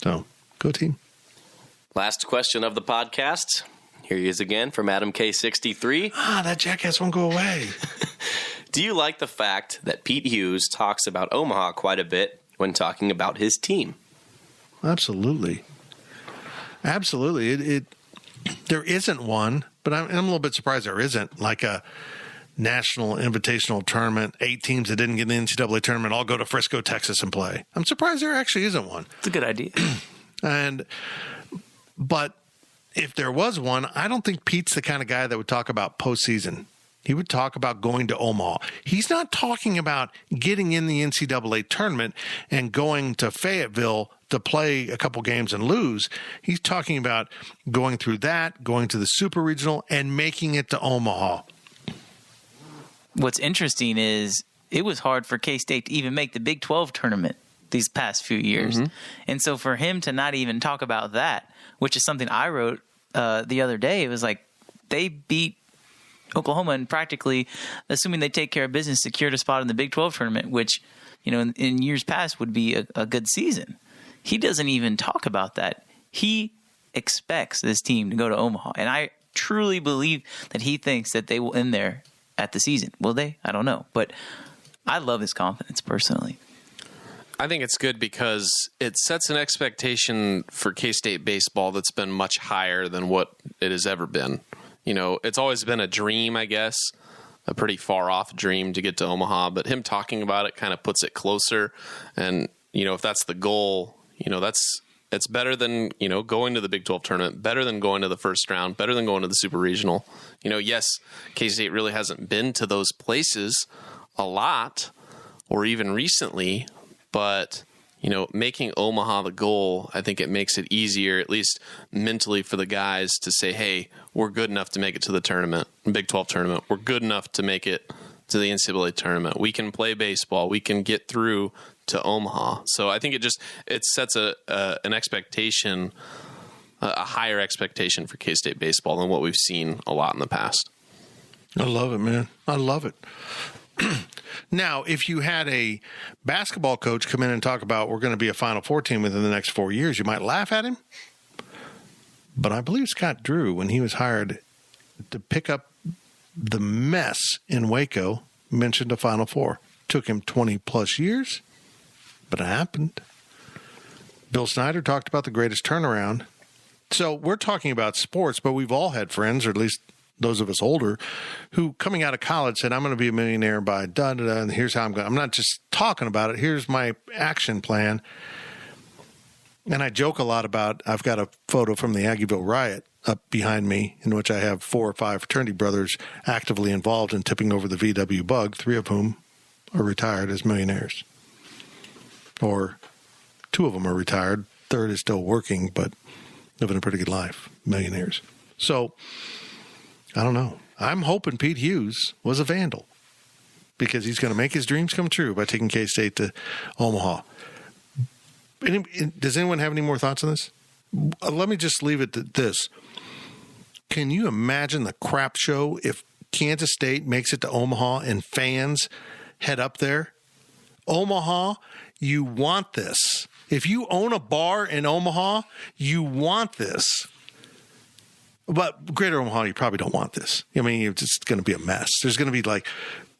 So go team. Last question of the podcast. Here he is again from Adam K63. That jackass won't go away. Do you like the fact that Pete Hughes talks about Omaha quite a bit when talking about his team? Absolutely. Absolutely. There isn't one, but I'm a little bit surprised there isn't, like a national invitational tournament, 8 teams that didn't get in the NCAA tournament all go to Frisco, Texas and play. I'm surprised there actually isn't one. It's a good idea. But if there was one, I don't think Pete's the kind of guy that would talk about postseason. He would talk about going to Omaha. He's not talking about getting in the NCAA tournament and going to Fayetteville to play a couple games and lose. He's talking about going through that, going to the Super Regional, and making it to Omaha. What's interesting is it was hard for K-State to even make the Big 12 tournament these past few years. Mm-hmm. And so for him to not even talk about that, which is something I wrote the other day, it was like they beat Oklahoma and practically, assuming they take care of business, secured a spot in the Big 12 tournament, which, in years past would be a good season. He doesn't even talk about that. He expects this team to go to Omaha. And I truly believe that he thinks that they will end there at the season. Will they? I don't know. But I love his confidence personally. I think it's good because it sets an expectation for K-State baseball that's been much higher than what it has ever been. It's always been a dream, I guess, a pretty far off dream to get to Omaha, but him talking about it kind of puts it closer. And, if that's the goal, it's better than, going to the Big 12 tournament, better than going to the first round, better than going to the Super Regional. Yes, K-State really hasn't been to those places a lot or even recently, but making Omaha the goal, I think it makes it easier, at least mentally, for the guys to say, hey, we're good enough to make it to the tournament, Big 12 tournament. We're good enough to make it to the NCAA tournament. We can play baseball. We can get through to Omaha. So I think it sets an expectation, a higher expectation for K-State baseball than what we've seen a lot in the past. I love it, man. I love it. Now, if you had a basketball coach come in and talk about we're going to be a Final Four team within the next 4 years, you might laugh at him. But I believe Scott Drew, when he was hired to pick up the mess in Waco, mentioned a Final Four. Took him 20-plus years, but it happened. Bill Snyder talked about the greatest turnaround. So we're talking about sports, but we've all had friends, or at least those of us older who coming out of college said, I'm going to be a millionaire by da-da-da, and here's how I'm going. I'm not just talking about it. Here's my action plan. And I joke a lot about, I've got a photo from the Aggieville riot up behind me in which I have 4 or 5 fraternity brothers actively involved in tipping over the VW bug, 3 of whom are retired as millionaires. Or 2 of them are retired. 3rd is still working, but living a pretty good life. Millionaires. So, I don't know. I'm hoping Pete Hughes was a vandal because he's going to make his dreams come true by taking K-State to Omaha. Does anyone have any more thoughts on this? Let me just leave it at this. Can you imagine the crap show if Kansas State makes it to Omaha and fans head up there? Omaha, you want this. If you own a bar in Omaha, you want this. But Greater Omaha, you probably don't want this. I mean, it's just going to be a mess. There's going to be like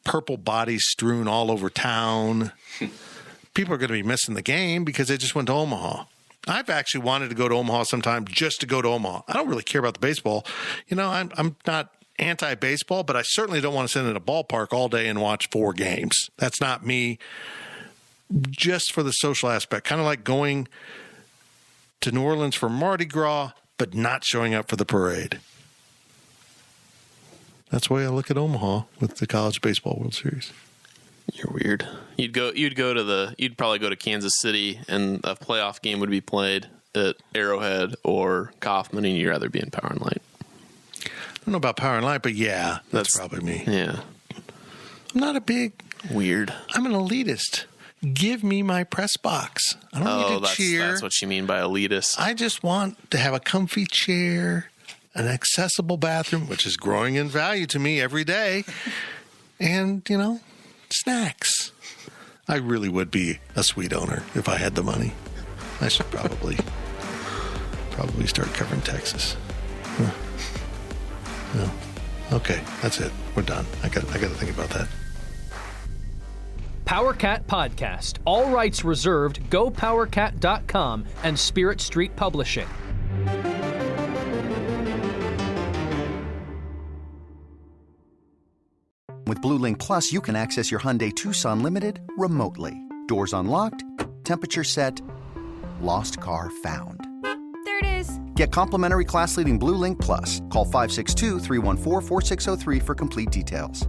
purple bodies strewn all over town. People are going to be missing the game because they just went to Omaha. I've actually wanted to go to Omaha sometime just to go to Omaha. I don't really care about the baseball. You know, I'm not anti-baseball, but I certainly don't want to sit in a ballpark all day and watch 4 games. That's not me. Just for the social aspect, kind of like going to New Orleans for Mardi Gras, but not showing up for the parade. That's the way I look at Omaha with the College Baseball World Series. You're weird. You'd probably go to Kansas City, and a playoff game would be played at Arrowhead or Kauffman, and you'd rather be in Power and Light. I don't know about Power and Light, but yeah, that's probably me. Yeah. I'm not a big weird. I'm an elitist. Give me my press box. I don't need to cheer. That's what you mean by elitist. I just want to have a comfy chair, an accessible bathroom, which is growing in value to me every day, and, you know, snacks. I really would be a suite owner if I had the money. I should probably start covering Texas. No. Okay, that's it. We're done. I got to think about that. PowerCat Podcast. All rights reserved. GoPowerCat.com and Spirit Street Publishing. With Blue Link Plus, you can access your Hyundai Tucson Limited remotely. Doors unlocked, temperature set, lost car found. There it is. Get complimentary class-leading Blue Link Plus. Call 562-314-4603 for complete details.